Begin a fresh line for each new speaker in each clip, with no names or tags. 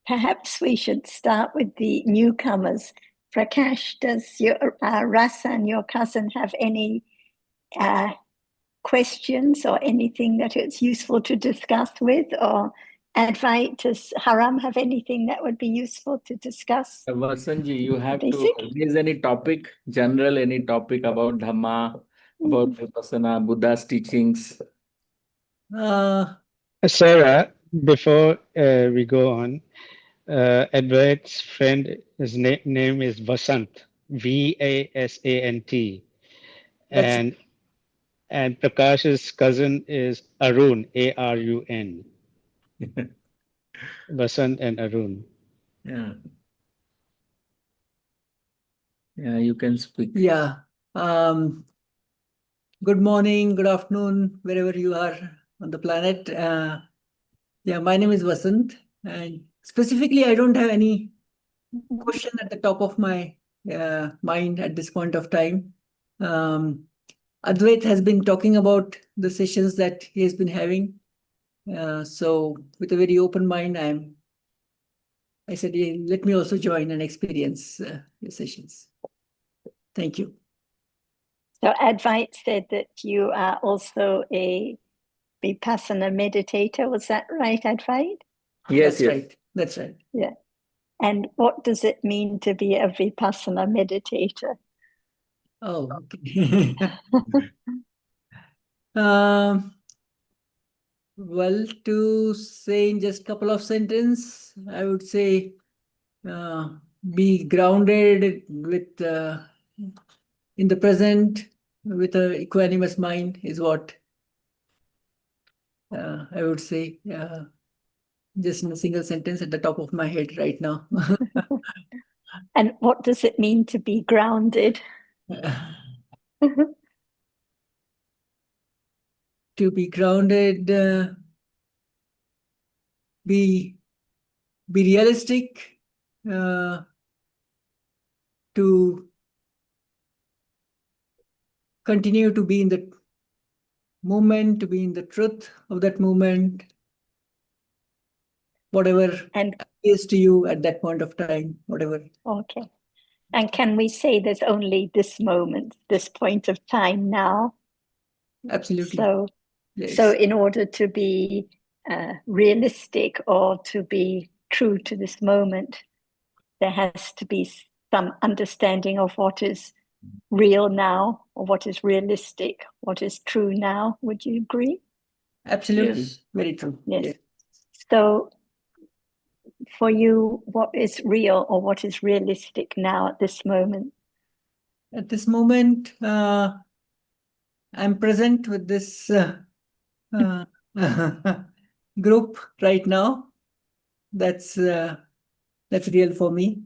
Perhaps we should start with the newcomers. Prakash, does Rasan, your cousin, have any questions or anything that it's useful to discuss with? Or Advait, does Haram have anything that would be useful to discuss?
Vasanji, you have
Basic?
to raise any topic, general, any topic about Dhamma, about Vipassana, Buddha's teachings.
Sarah, before we go on, Advait's friend, his name is Vasant, Vasant, and Prakash's cousin is Arun, Arun. Vasant and Arun.
Yeah. Yeah, you can speak.
Yeah. Good morning, good afternoon, wherever you are on the planet. Yeah, my name is Vasant, and specifically, I don't have any question at the top of my mind at this point of time. Advait has been talking about the sessions that he has been having. So with a very open mind, I said, yeah, let me also join and experience your sessions. Thank you.
So Advait said that you are also a Vipassana meditator. Was that right, Advait?
Yes,
That's
yes.
right. That's right.
Yeah. And what does it mean to be a Vipassana meditator?
Oh, okay. Well, to say in just a couple of sentences, I would say be grounded with in the present with an equanimous mind is what I would say. Just in a single sentence at the top of my head right now.
And what does it mean to be grounded?
To be grounded, be realistic, to continue to be in the moment, to be in the truth of that moment, whatever is to you at that point of time, whatever.
Okay. And can we say there's only this moment, this point of time now?
Absolutely.
So,
yes.
So in order to be realistic or to be true to this moment, there has to be some understanding of what is real now, or what is realistic, what is true now. Would you agree?
Absolutely.
Yes.
Very true.
Yes.
Yes.
So for you, what is real or what is realistic now at this moment?
At this moment, I'm present with this group right now. That's real for me.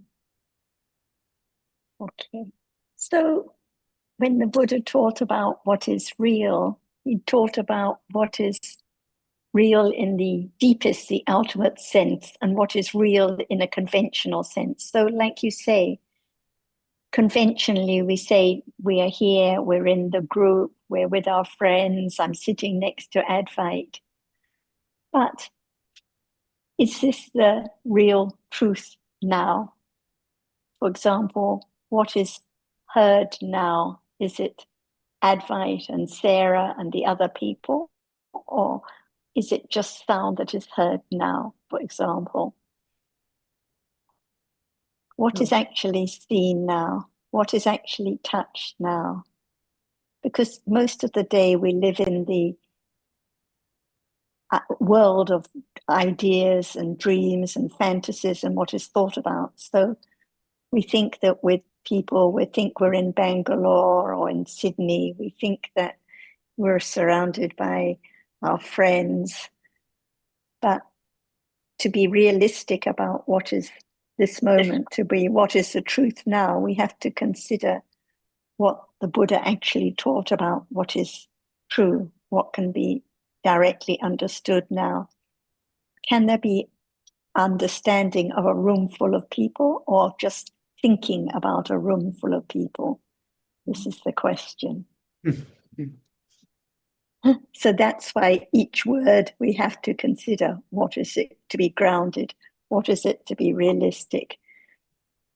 Okay. So when the Buddha taught about what is real, he taught about what is real in the deepest, the ultimate sense, and what is real in a conventional sense. So like you say, conventionally we say we are here, we're in the group, we're with our friends, I'm sitting next to Advait. But is this the real truth now? For example, what is heard now? Is it Advait and Sarah and the other people? Or is it just sound that is heard now, for example? What is actually seen now? What is actually touched now? Because most of the day we live in the world of ideas and dreams and fantasies and what is thought about. So we think that with people, we think we're in Bangalore or in Sydney, we think that we're surrounded by our friends. But to be realistic about what is this moment, to be what is the truth now, we have to consider what the Buddha actually taught about what is true, what can be directly understood now. Can there be understanding of a room full of people or just thinking about a room full of people? This is the question. So that's why each word we have to consider, what is it to be grounded? What is it to be realistic?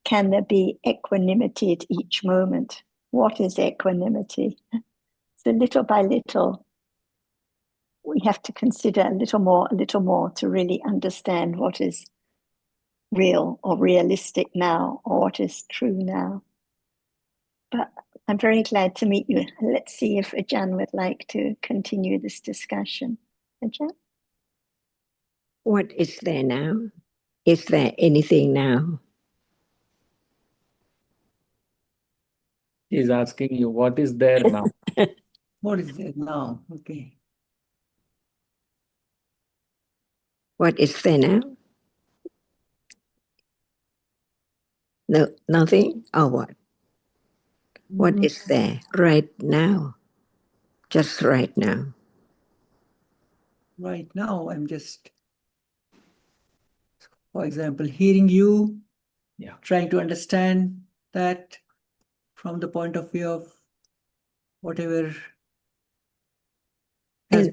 Can there be equanimity at each moment? What is equanimity? So little by little, we have to consider a little more to really understand what is real or realistic now, or what is true now. But I'm very glad to meet you. Let's see if Ajahn would like to continue this discussion. Ajahn?
What is there now? Is there anything now?
He's asking you, what is there now?
What is there now? Okay.
What is there now? No, nothing? Or what? What is there right now? Just right now.
Right now, I'm just, for example, hearing you, trying to understand that from the point of view of whatever has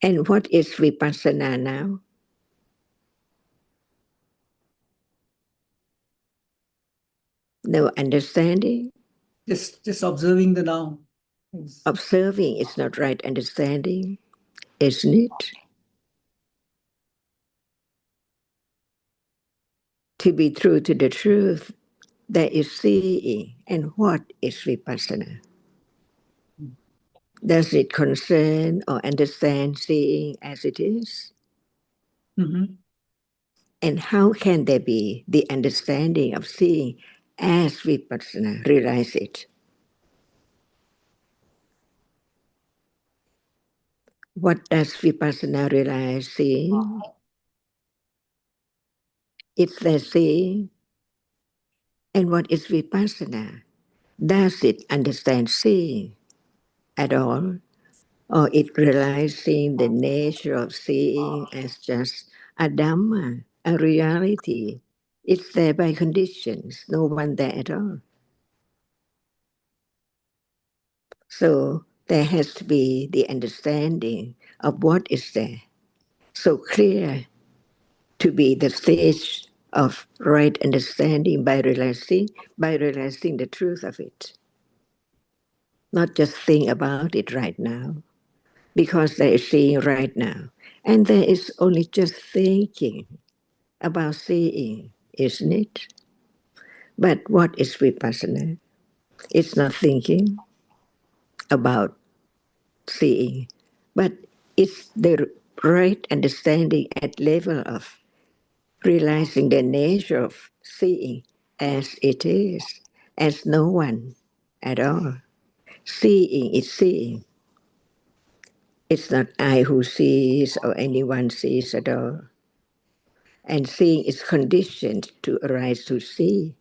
And what is vipassana now? No understanding?
just observing the now.
Observing is not right understanding, isn't it? To be true to the truth, there is seeing. And what is vipassana? Does it concern or understand seeing as it is? And how can there be the understanding of seeing as vipassana realize it? What does vipassana realize seeing? It's the seeing. And what is vipassana? Does it understand seeing at all? Or it realizing the nature of seeing as just a Dhamma, a reality? It's there by conditions, no one there at all. So there has to be the understanding of what is there. So clear to be the stage of right understanding by realizing the truth of it. Not just think about it right now, because there is seeing right now. And there is only just thinking about seeing, isn't it? But what is vipassana? It's not thinking about seeing, but it's the right understanding at level of realizing the nature of seeing as it is, as no one at all. Seeing is seeing. It's not I who sees or anyone sees at all. And seeing is conditioned to arise to see.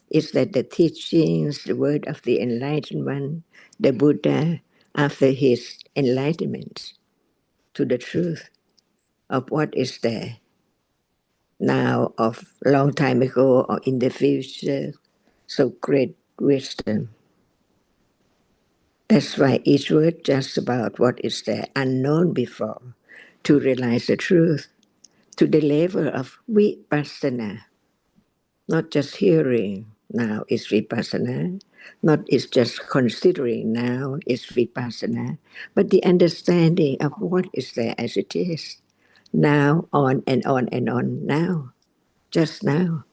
Is that the teachings, the word of the enlightened one, the Buddha, after his enlightenment to the truth of what is there now, of long time ago, or in the future, so great wisdom. That's why each word just about what is there unknown before, to realize the truth, to the level of vipassana, not just hearing now is vipassana, not is just considering now is vipassana, but the understanding of what is there as it is, now, on and on and on, now, just now.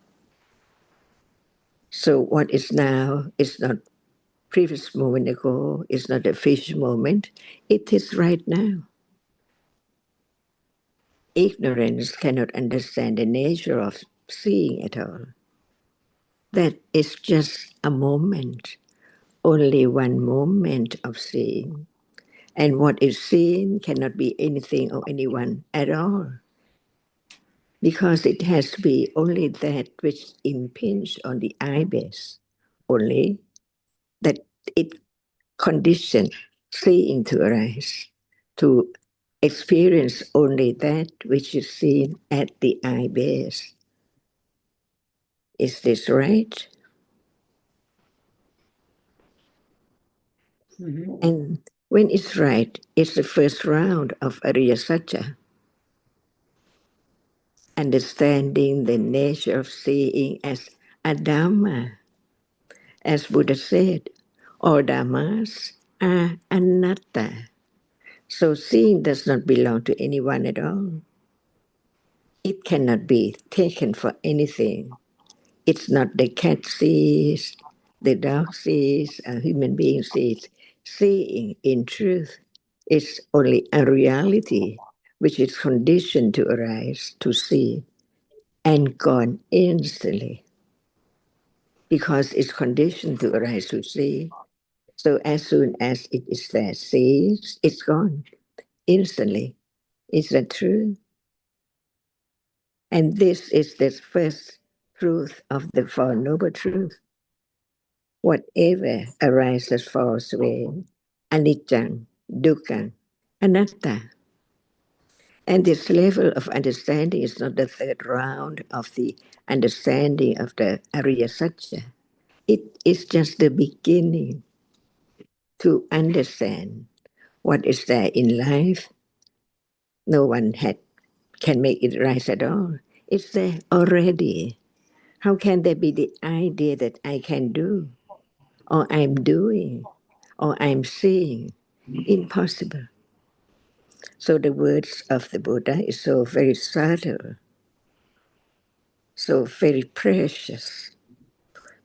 So what is now is not previous moment ago, it's not a future moment, it is right now. Ignorance cannot understand the nature of seeing at all. That is just a moment, only one moment of seeing. And what is seen cannot be anything or anyone at all, because it has to be only that which impinges on the eye base, only that it conditions seeing to arise, to experience only that which is seen at the eye base. Is this right? And when it's right, it's the first round of Ariya Satya. understanding the nature of seeing as a Dhamma. As Buddha said, all Dhammas are anatta. So seeing does not belong to anyone at all. It cannot be taken for anything. It's not the cat sees, the dog sees, a human being sees. Seeing in truth is only a reality which is conditioned to arise, to see, and gone instantly. Because it's conditioned to arise to see. So as soon as it is there, sees, it's gone instantly. Is that true? And this is the first truth of the Four Noble Truths. Whatever arises falls away. Anicca, dukkha, anatta. And this level of understanding is not the third round of the understanding of the Ariya Satya. It is just the beginning to understand what is there in life. No one can make it rise at all. It's there already. How can there be the idea that I can do, or I'm doing, or I'm seeing? Impossible. So the words of the Buddha is so very subtle, so very precious,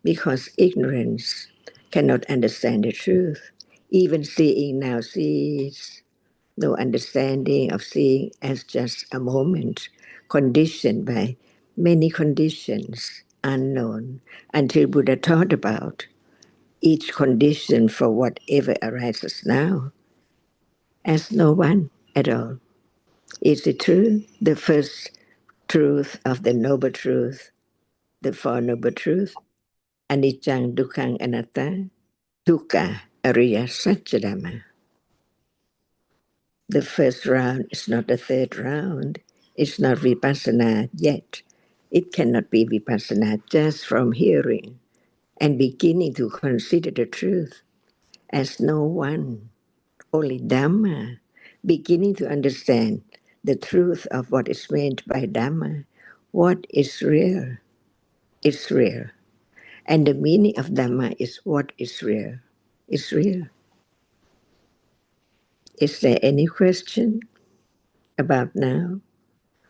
because ignorance cannot understand the truth. Even seeing now sees, no understanding of seeing as just a moment, conditioned by many conditions, unknown, until Buddha taught about each condition for whatever arises now as no one at all. Is it true? The first truth of the Noble Truth, the Four Noble Truths, anicca, dukkha, anatta, dukkha, ariya, satchidhamma. The first round is not the third round. It's not vipassana yet. It cannot be vipassana just from hearing and beginning to consider the truth as no one, only Dhamma, beginning to understand the truth of what is meant by Dhamma. What is real is real. And the meaning of Dhamma is what is real. Is real. Is there any question about now?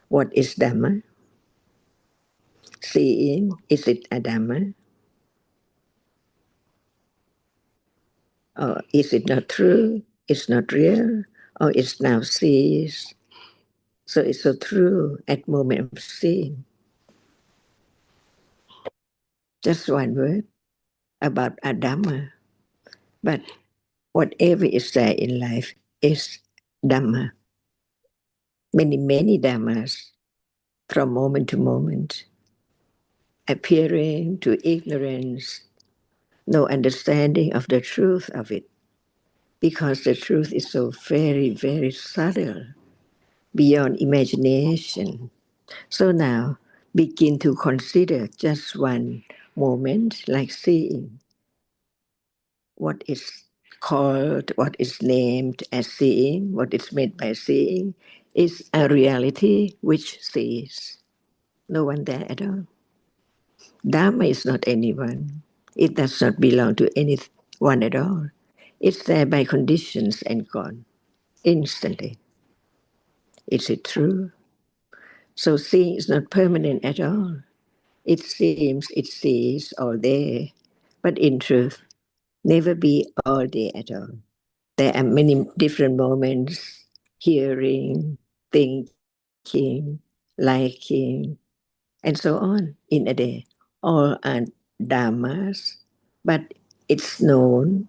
What is Dhamma? Seeing, is it a Dhamma? Or is it not true? It's not real? Or it's now sees? So it's so true at moment of seeing. Just one word about a Dhamma. But whatever is there in life is Dhamma. Many, many Dhammas from moment to moment, appearing to ignorance, no understanding of the truth of it, because the truth is so very, very subtle, beyond imagination. So now begin to consider just one moment, like seeing what is called, what is named as seeing, what is meant by seeing, is a reality which sees. No one there at all. Dhamma is not anyone. It does not belong to anyone at all. It's there by conditions and gone instantly. Is it true? So seeing is not permanent at all. It seems it sees all day, but in truth, never be all day at all. There are many different moments, hearing, thinking, liking, and so on in a day. All are dhammas, but it's known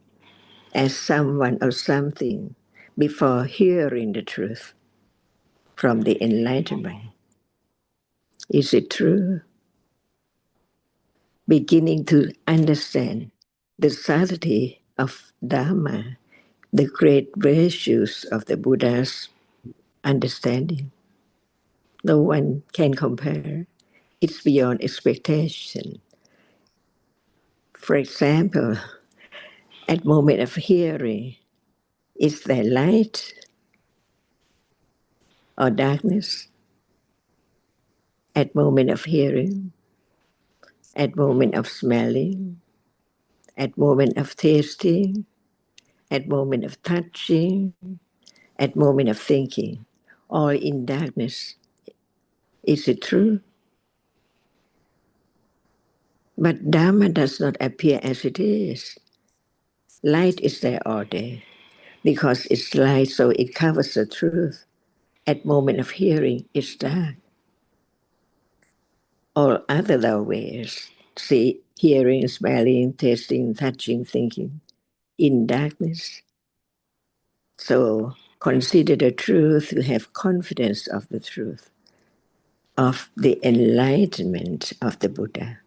as someone or something before hearing the truth from the enlightenment. Is it true? Beginning to understand the subtlety of Dhamma, the great virtues of the Buddha's understanding. No one can compare. It's beyond expectation. For example, at moment of hearing, is there light or darkness? at moment of hearing, at moment of smelling, at moment of tasting, at moment of touching, at moment of thinking, all in darkness. Is it true? But Dhamma does not appear as it is. Light is there all day. Because it's light, so it covers the truth. At moment of hearing, it's dark. All other ways, see, hearing, smelling, tasting, touching, thinking, in darkness. So consider the truth, you have confidence of the truth, of the enlightenment of the Buddha.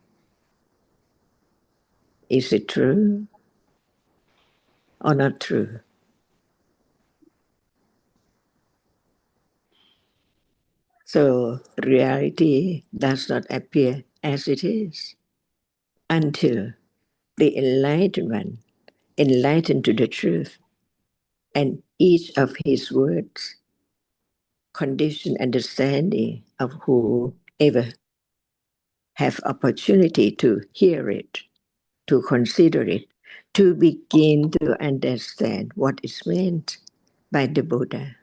Is it true or not true? So reality does not appear as it is until the enlightened to the truth, and each of his words condition understanding of whoever have opportunity to hear it, to consider it, to begin to understand what is meant by the Buddha.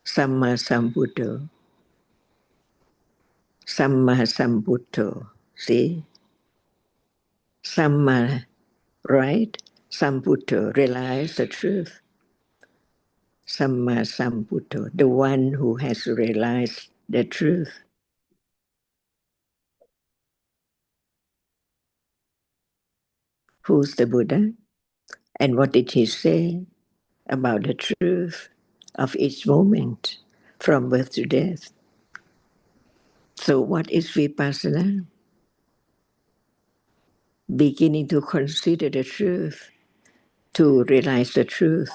Samma Sambuddho. Samma Sambuddho. See? Samma, right? Sambuddho, realize the truth. Samma Sambuddho, the one who has realized the truth. Who's the Buddha? And what did he say about the truth of each moment from birth to death? So what is vipassana? Beginning to consider the truth, to realize the truth,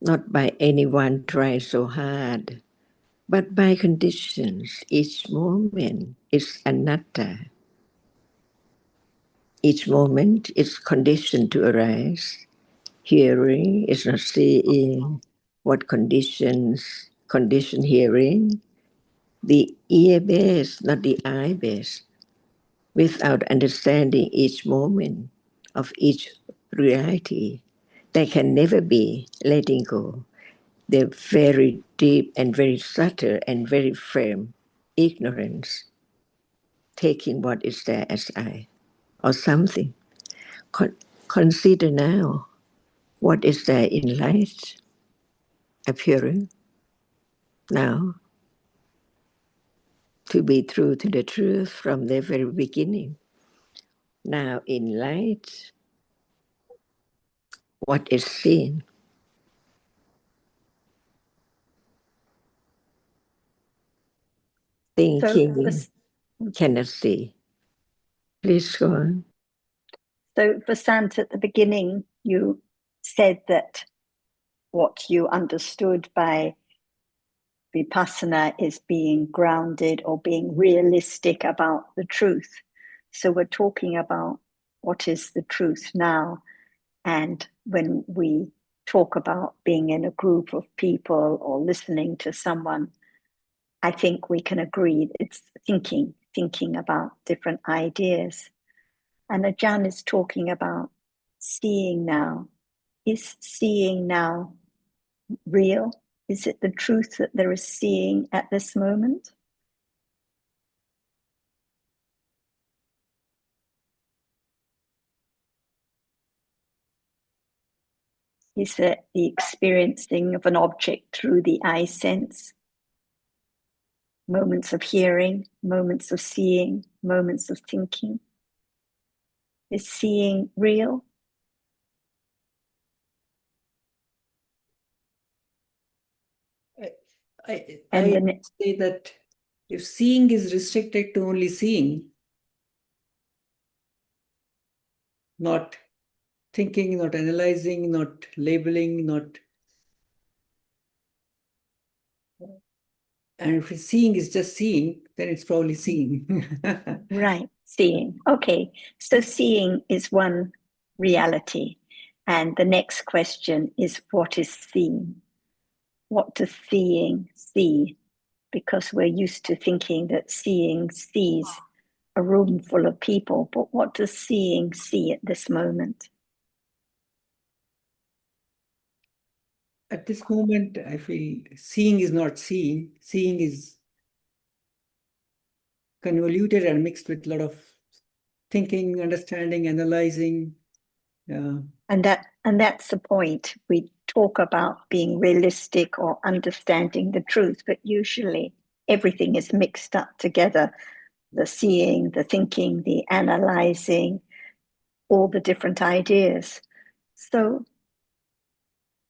not by anyone trying so hard, but by conditions. Each moment is anatta. Each moment is conditioned to arise. Hearing is not seeing. What conditions condition hearing? The ear base, not the eye base. Without understanding each moment of each reality, there can never be letting go. The very deep and very subtle and very firm ignorance, taking what is there as I or something. Consider now what is there in light appearing now to be true to the truth from the very beginning. Now in light, what is seen? Thinking cannot see. Please go on.
So Vasant, at the beginning, you said that what you understood by vipassana is being grounded or being realistic about the truth. So we're talking about what is the truth now. And when we talk about being in a group of people or listening to someone, I think we can agree it's thinking about different ideas. And Ajahn is talking about seeing now. Is seeing now real? Is it the truth that there is seeing at this moment? Is it the experiencing of an object through the eye sense? Moments of hearing, moments of seeing, moments of thinking. Is seeing real?
I say that if seeing is restricted to only seeing, not thinking, not analyzing, not labeling, and if seeing is just seeing, then it's probably seeing.
Right, seeing. Okay, so seeing is one reality. And the next question is, what is seeing? What does seeing see? because we're used to thinking that seeing sees a room full of people. But what does seeing see at this moment?
At this moment, I feel seeing is not seeing. Seeing is convoluted and mixed with a lot of thinking, understanding, analyzing.
And that's the point. We talk about being realistic or understanding the truth, but usually everything is mixed up together. The seeing, the thinking, the analyzing, all the different ideas. So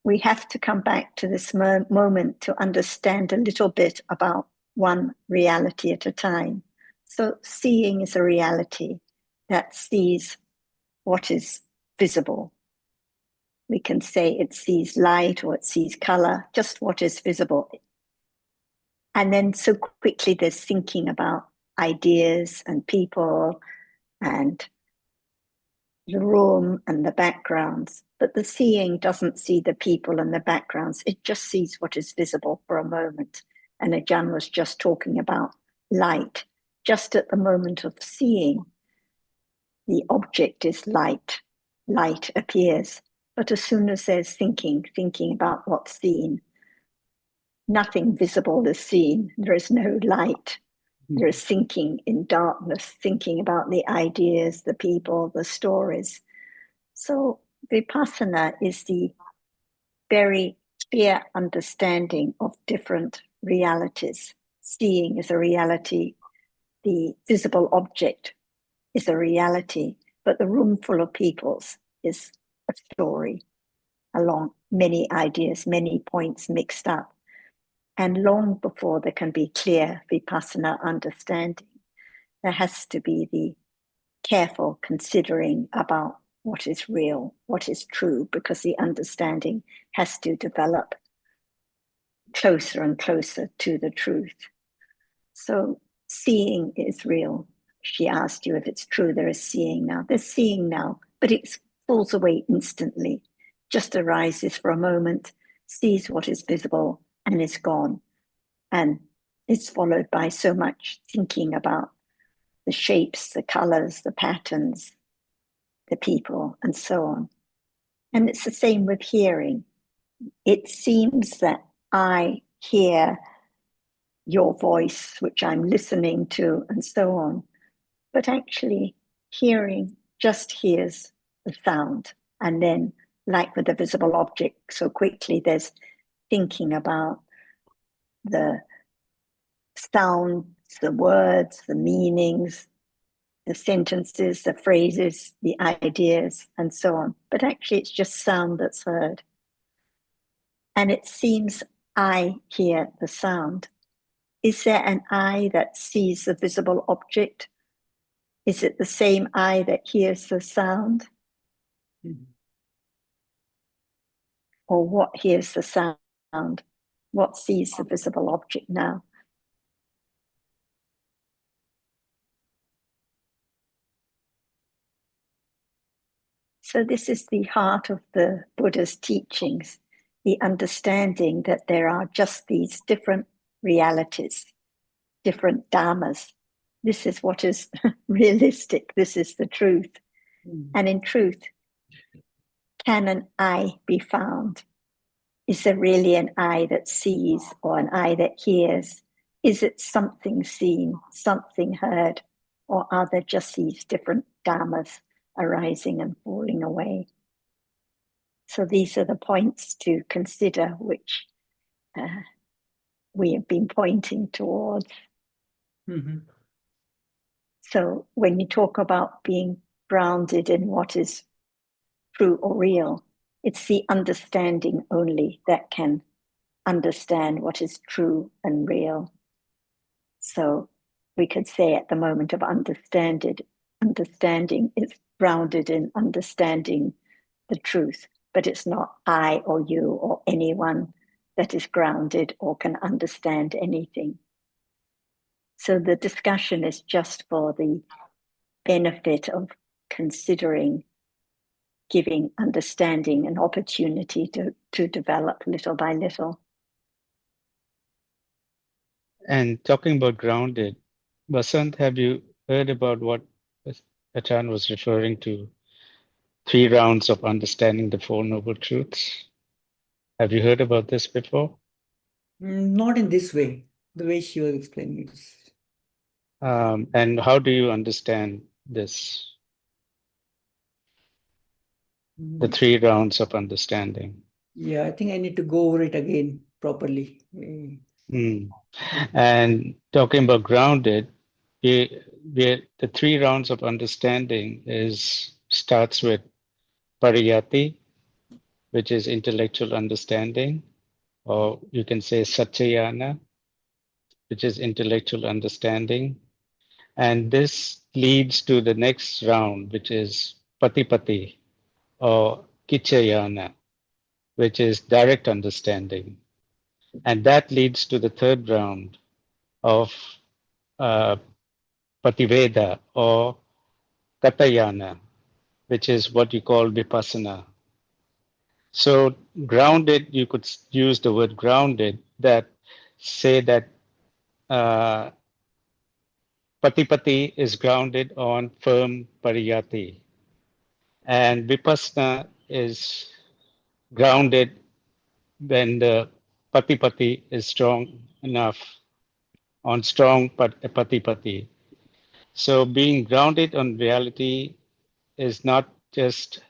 we have to come back to this moment to understand a little bit about one reality at a time. So seeing is a reality that sees what is visible. We can say it sees light or it sees color, just what is visible. And then so quickly there's thinking about ideas and people and the room and the backgrounds. But the seeing doesn't see the people and the backgrounds. It just sees what is visible for a moment. And Ajahn was just talking about light. Just at the moment of seeing, the object is light. Light appears. But as soon as there's thinking about what's seen, nothing visible is seen. There is no light. There is thinking in darkness, thinking about the ideas, the people, the stories. So vipassana is the very clear understanding of different realities. Seeing is a reality. The visible object is a reality, but the room full of peoples is a story along many ideas, many points mixed up. And long before there can be clear vipassana understanding, there has to be the careful considering about what is real, what is true, because the understanding has to develop closer and closer to the truth. So seeing is real. She asked you if it's true there is seeing now. There's seeing now, but it falls away instantly, just arises for a moment, sees what is visible and is gone. And it's followed by so much thinking about the shapes, the colors, the patterns, the people, and so on. And it's the same with hearing. It seems that I hear your voice, which I'm listening to, and so on. But actually, hearing just hears the sound. And then, like with the visible object, so quickly there's thinking about the sounds, the words, the meanings, the sentences, the phrases, the ideas, and so on. But actually, it's just sound that's heard. And it seems I hear the sound. Is there an I that sees the visible object? Is it the same I that hears the sound?
Mm-hmm.
Or what hears the sound? What sees the visible object now? So this is the heart of the Buddha's teachings, the understanding that there are just these different realities, different dhammas. This is what is realistic. This is the truth. And in truth, can an I be found? Is there really an I that sees or an I that hears? Is it something seen, something heard, or are there just these different dhammas arising and falling away? So these are the points to consider, which we have been pointing towards.
Mm-hmm.
So when you talk about being grounded in what is true or real, it's the understanding only that can understand what is true and real. So we could say at the moment of understanding is grounded in understanding the truth, but it's not I or you or anyone that is grounded or can understand anything. So the discussion is just for the benefit of considering, giving understanding an opportunity to develop little by little.
And talking about grounded, Vasant, have you heard about what Achan was referring to? 3 rounds of understanding the Four Noble Truths. Have you heard about this before?
Not in this way, the way she was explaining it.
And how do you understand this? The 3 rounds of understanding.
Yeah, I think I need to go over it again properly.
And talking about grounded, the 3 rounds of understanding starts with pariyati, which is intellectual understanding, or you can say satyayana, which is intellectual understanding. And this leads to the next round, which is patipati, or kichayana, which is direct understanding. And that leads to the third round of uh, Pativeda or Katayana, which is what you call Vipassana. So grounded, you could use the word grounded that say that uh, Patipati is grounded on firm pariyati, and Vipassana is grounded when the Patipati is strong enough on strong Patipati. So being grounded on reality is not just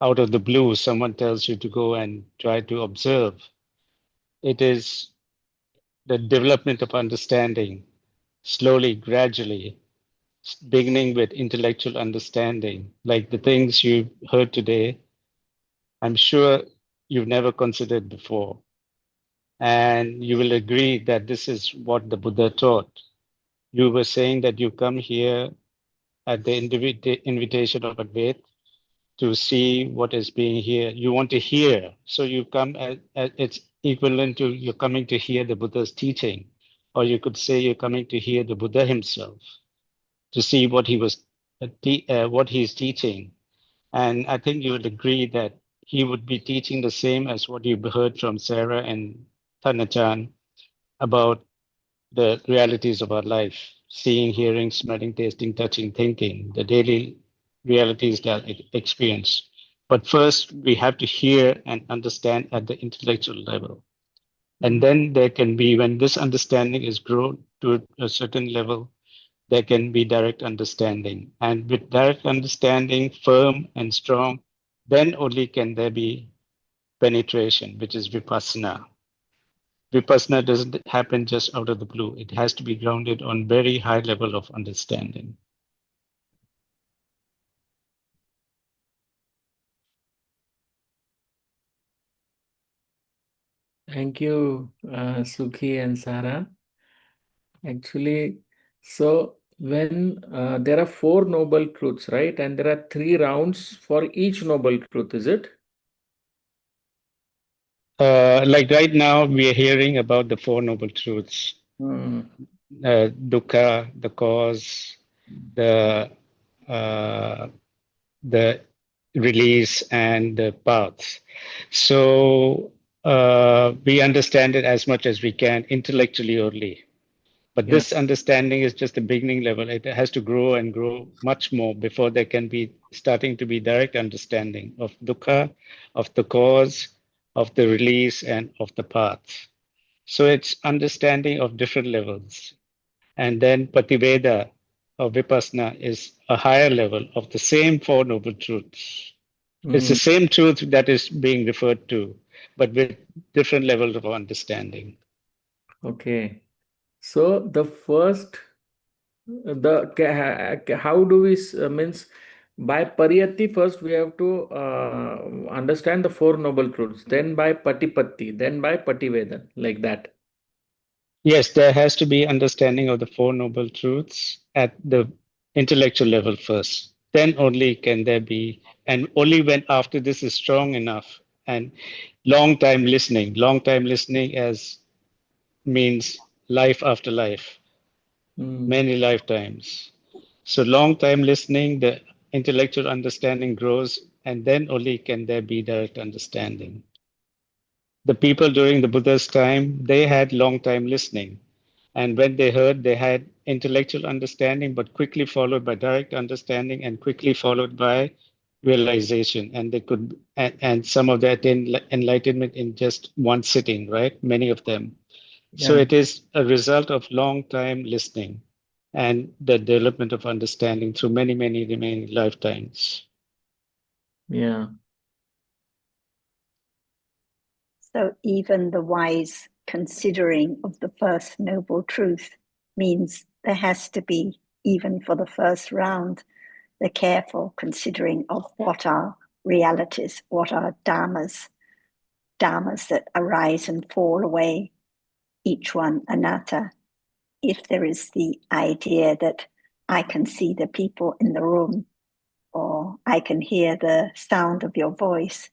out of the blue, someone tells you to go and try to observe. It is the development of understanding, slowly, gradually, beginning with intellectual understanding, like the things you heard today. I'm sure you've never considered before. And you will agree that this is what the Buddha taught. You were saying that you come here at the invitation of Advaita to see what is being here. You want to hear. So you come as it's equivalent to you're coming to hear the Buddha's teaching. Or you could say you're coming to hear the Buddha himself, to see what what he's teaching. And I think you would agree that he would be teaching the same as what you heard from Sarah and Thanachan about the realities of our life, seeing, hearing, smelling, tasting, touching, thinking, the daily realities that I experience. But first, we have to hear and understand at the intellectual level. And then there can be, when this understanding is grown to a certain level, there can be direct understanding. And with direct understanding, firm and strong, then only can there be penetration, which is vipassana. Vipassana doesn't happen just out of the blue. It has to be grounded on very high level of understanding.
Thank you, Sukhi and Sarah. Actually, so when there are four noble truths, right? And there are 3 rounds for each noble truth, is it?
Like right now, we are hearing about the Four Noble Truths. Dukkha, the cause, the the release, and the path. So we understand it as much as we can intellectually only. But
Yeah.
this understanding is just the beginning level. It has to grow and grow much more before there can be starting to be direct understanding of dukkha, of the cause, of the release, and of the path. So it's understanding of different levels. And then Pativeda or Vipassana is a higher level of the same Four Noble Truths. It's the same truth that is being referred to, but with different levels of understanding.
Okay. So the first, how do we means by pariyati first we have to understand the four noble truths, then by patipatti, then by pativedan, like that.
Yes, there has to be understanding of the Four Noble Truths at the intellectual level first. Then only can there be, and only when after this is strong enough and long time listening as means life after life, many lifetimes. So long time listening, the intellectual understanding grows, and then only can there be direct understanding. The people during the Buddha's time, they had long time listening. And when they heard, they had intellectual understanding, but quickly followed by direct understanding and quickly followed by realization. And they could, and some of that enlightenment in just one sitting, right? Many of them. So
Yeah.
it is a result of long time listening and the development of understanding through many, many remaining lifetimes.
Yeah.
So even the wise considering of the first noble truth means there has to be, even for the first round, the careful considering of what are realities, what are dhammas, dhammas that arise and fall away, each one anatta. If there is the idea that I can see the people in the room, or I can hear the sound of your voice,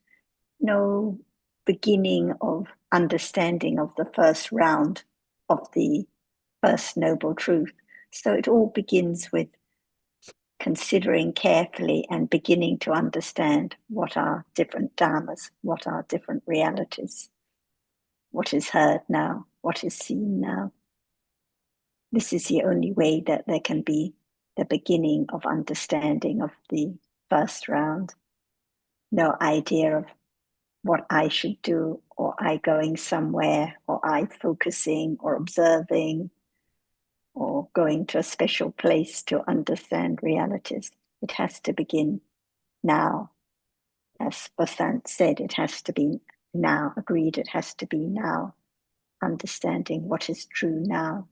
no beginning of understanding of the first round of the first noble truth. So it all begins with considering carefully and beginning to understand what are different dharmas, what are different realities, what is heard now, what is seen now. This is the only way that there can be the beginning of understanding of the first round. No idea of what I should do, or I going somewhere, or I focusing or observing, or going to a special place to understand realities. It has to begin now. As Vasant said, it has to be now. Agreed, it has to be now. Understanding what is true now,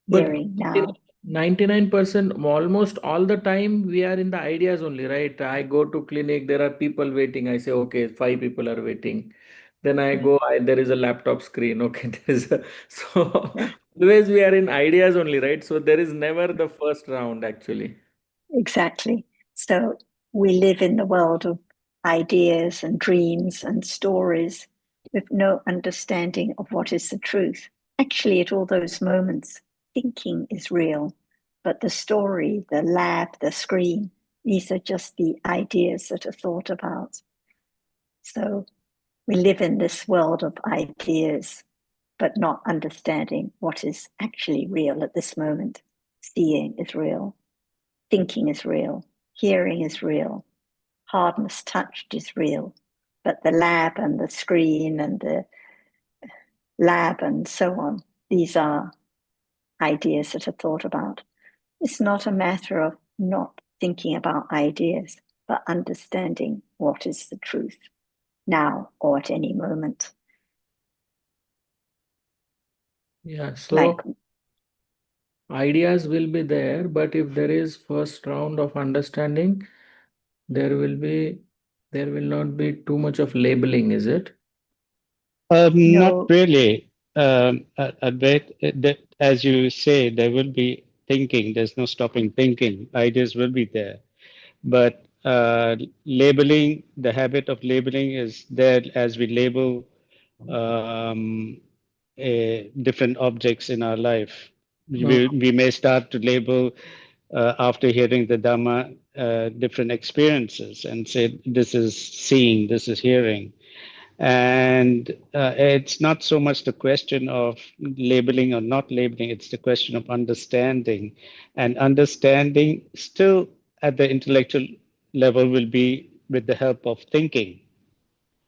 But
hearing now.
99%, almost all the time, we are in the ideas only, right? I go to clinic, there are people waiting. I say, okay, 5 people are waiting. Then I go, there is a laptop screen. Okay, there is a, so
Yeah,
always we are in ideas only, right? So there is never the first round actually.
exactly. So we live in the world of ideas and dreams and stories with no understanding of what is the truth. Actually, at all those moments, thinking is real, but the story, the lab, the screen, these are just the ideas that are thought about. So we live in this world of ideas, but not understanding what is actually real at this moment. Seeing is real, thinking is real, hearing is real, hardness touched is real, but the lab and the screen and the lab and so on, these are ideas that are thought about. It's not a matter of not thinking about ideas, but understanding what is the truth now or at any moment.
Yeah,
Like,
so ideas will be there, but if there is first round of understanding, there will be there will not be too much of labeling, is it?
Not
no,
really. Advait, that, as you say, there will be thinking. There's no stopping thinking. Ideas will be there. But labeling, the habit of labeling is there as we label um, different objects in our life.
No.
We may start to label after hearing the Dhamma different experiences and say, this is seeing, this is hearing. And it's not so much the question of labeling or not labeling, it's the question of understanding. And understanding still at the intellectual level will be with the help of thinking.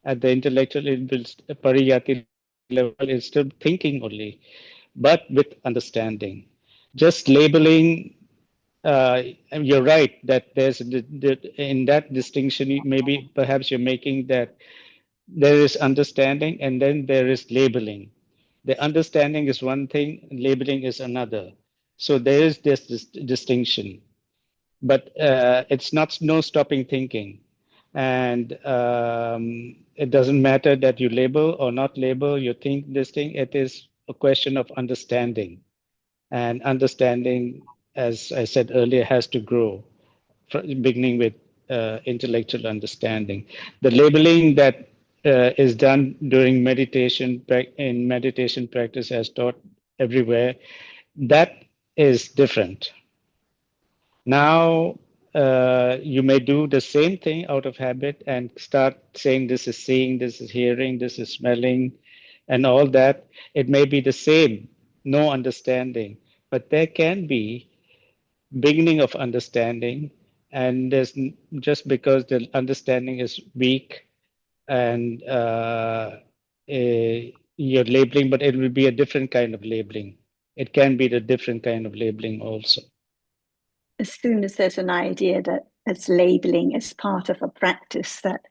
At the intellectual level, pariyati level is still thinking only, but with understanding. Just labeling, and you're right that in that distinction, maybe perhaps you're making that there is understanding and then there is labeling. The understanding is one thing, labeling is another. So there is this distinction, but it's not no stopping thinking. And it doesn't matter that you label or not label, you think this thing, it is a question of understanding. And understanding, as I said earlier, has to grow beginning with intellectual understanding. The labeling that is done during meditation in meditation practice as taught everywhere, that is different. Now you may do the same thing out of habit and start saying this is seeing, this is hearing, this is smelling, and all that. It may be the same, no understanding, but there can be beginning of understanding, and just because the understanding is weak and you're labeling, but it will be a different kind of labeling. It can be the different kind of labeling also.
As soon as there's an idea that as labeling is part of a practice, that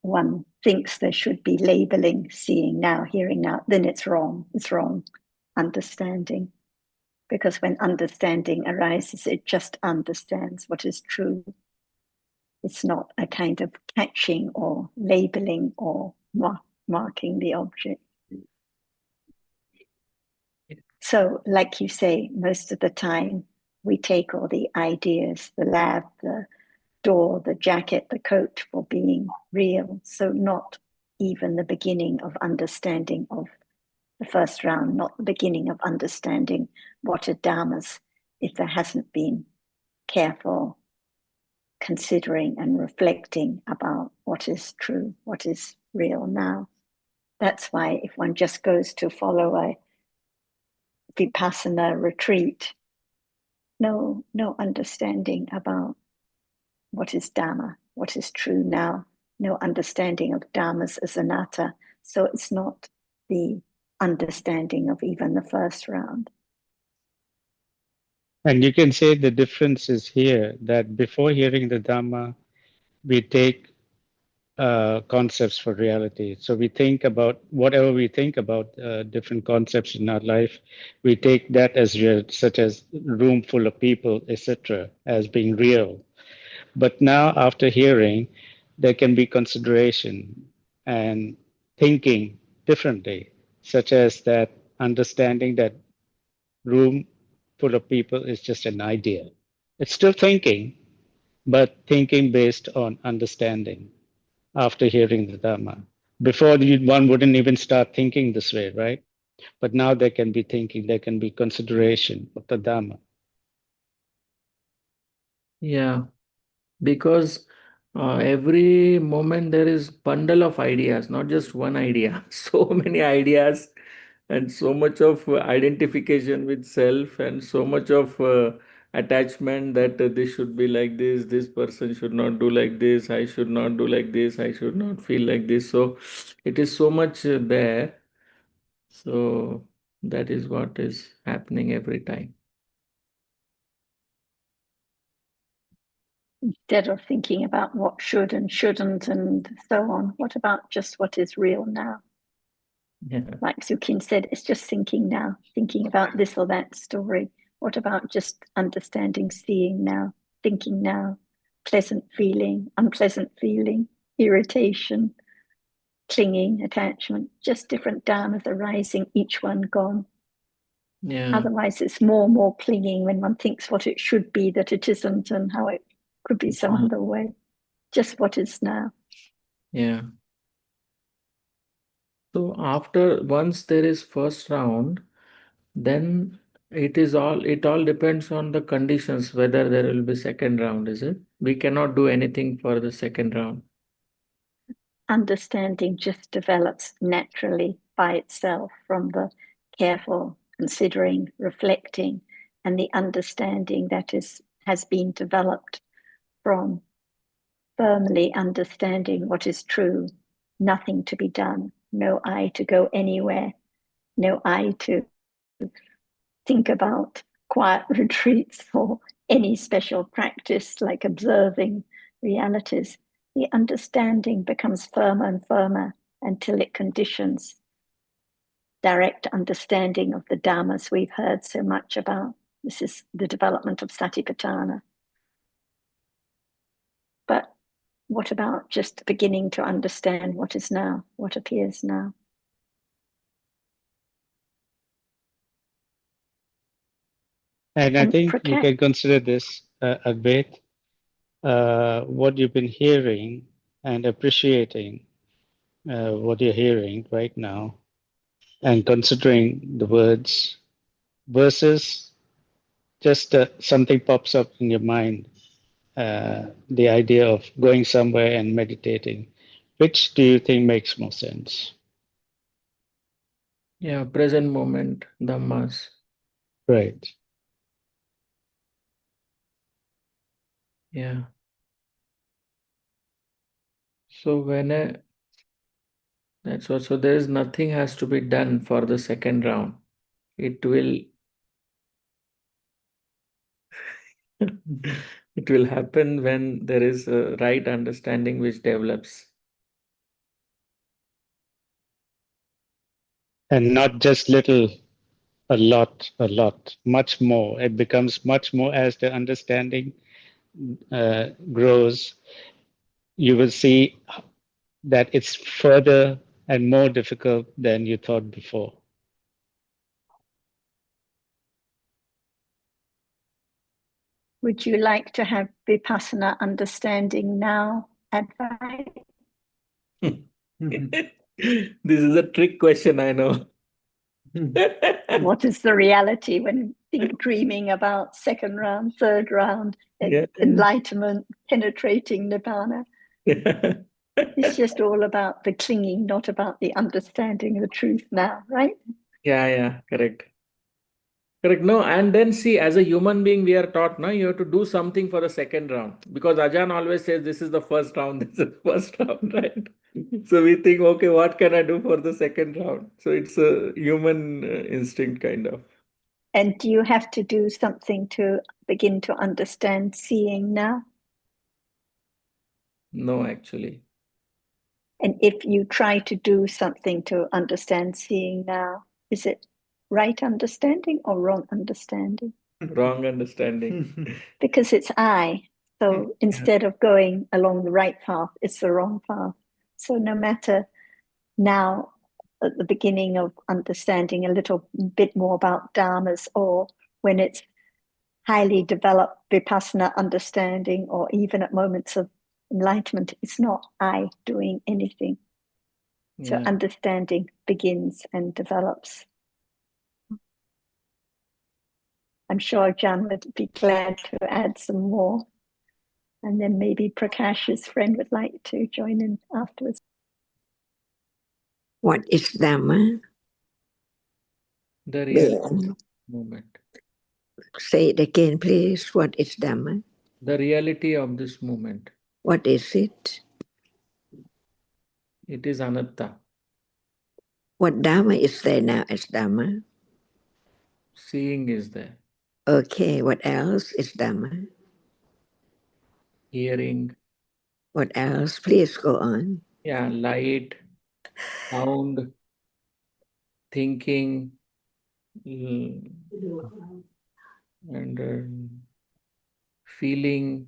one thinks there should be labeling, seeing now, hearing now, then it's wrong. It's wrong understanding. Because when understanding arises, it just understands what is true. It's not a kind of catching or labeling or marking the object. So, like you say, most of the time we take all the ideas, the lab, the door, the jacket, the coat for being real. So, not even the beginning of understanding of the first round, not the beginning of understanding what are dhammas, if there hasn't been careful considering and reflecting about what is true, what is real now. That's why if one just goes to follow a vipassana retreat, no understanding about what is Dhamma, what is true now, no understanding of Dhammas as anatta. So it's not the understanding of even the first round.
And you can say the difference is here that before hearing the Dhamma, we take concepts for reality. So we think about whatever we think about different concepts in our life, we take that as real, such as room full of people, etc., as being real. But now, after hearing, there can be consideration and thinking differently, such as that understanding that room full of people is just an idea. It's still thinking, but thinking based on understanding after hearing the Dhamma. Before, one wouldn't even start thinking this way, right? But now there can be thinking, there can be consideration of the Dhamma.
Yeah, because every moment there is bundle of ideas, not just one idea. So many ideas and so much of identification with self and so much of attachment that this should be like this person should not do like this, I should not do like this, I should not feel like this. So it is so much there. So that is what is happening every time.
Instead of thinking about what should and shouldn't and so on, what about just what is real now?
Yeah.
Like Sukin said, it's just thinking now, thinking about this or that story. What about just understanding, seeing now, thinking now, pleasant feeling, unpleasant feeling, irritation, clinging, attachment, just different dharmas arising, each one gone.
Yeah.
Otherwise, it's more clinging when one thinks what it should be that it isn't and how it could be some other way. Just what is now.
Yeah. So after once there is first round, then it all depends on the conditions whether there will be second round, is it? We cannot do anything for the second round.
Understanding just develops naturally by itself from the careful considering, reflecting, and the understanding that has been developed from firmly understanding what is true, nothing to be done, no I to go anywhere, no I to think about quiet retreats or any special practice like observing realities. The understanding becomes firmer and firmer until it conditions direct understanding of the dhammas we've heard so much about. This is the development of satipatthana. But what about just beginning to understand what is now, what appears now?
And I think you can consider this, Advait, what you've been hearing and appreciating what you're hearing right now and considering the words versus just something pops up in your mind, the idea of going somewhere and meditating. Which do you think makes more sense?
Yeah, present moment, Dhammas.
Right.
Yeah. So that's what, so there is nothing has to be done for the second round. It will it will happen when there is a right understanding which develops.
And not just little, a lot, much more. It becomes much more as the understanding grows. You will see that it's further and more difficult than you thought before.
Would you like to have Vipassana understanding now, Advait?
This is a trick question, I know.
What is the reality when dreaming about second round, third round,
Yeah.
enlightenment, penetrating Nibbana? It's just all about the clinging, not about the understanding the truth now, right?
Yeah, correct. Correct. No, and then see, as a human being, we are taught now you have to do something for the second round because Ajahn always says this is the first round, this is the first round, right? So we think, okay, what can I do for the second round? So it's a human instinct, kind of.
And do you have to do something to begin to understand seeing now?
No, actually.
And if you try to do something to understand seeing now, is it right understanding or wrong understanding?
Wrong understanding.
Because it's I. So instead of going along the right path, it's the wrong path. So no matter now at the beginning of understanding a little bit more about dharmas, or when it's highly developed vipassana understanding, or even at moments of enlightenment, it's not I doing anything. So
Yeah.
understanding begins and develops. I'm sure Jan would be glad to add some more. And then maybe Prakash's friend would like to join in afterwards.
What is Dhamma?
The real
Well,
moment.
say it again, please. What is Dhamma?
The reality of this moment.
What is it?
It is anatta.
What Dhamma is there now as Dhamma?
Seeing is there.
Okay, what else is Dhamma?
Hearing.
What else? Please go on.
Yeah, light, sound, thinking, and feeling,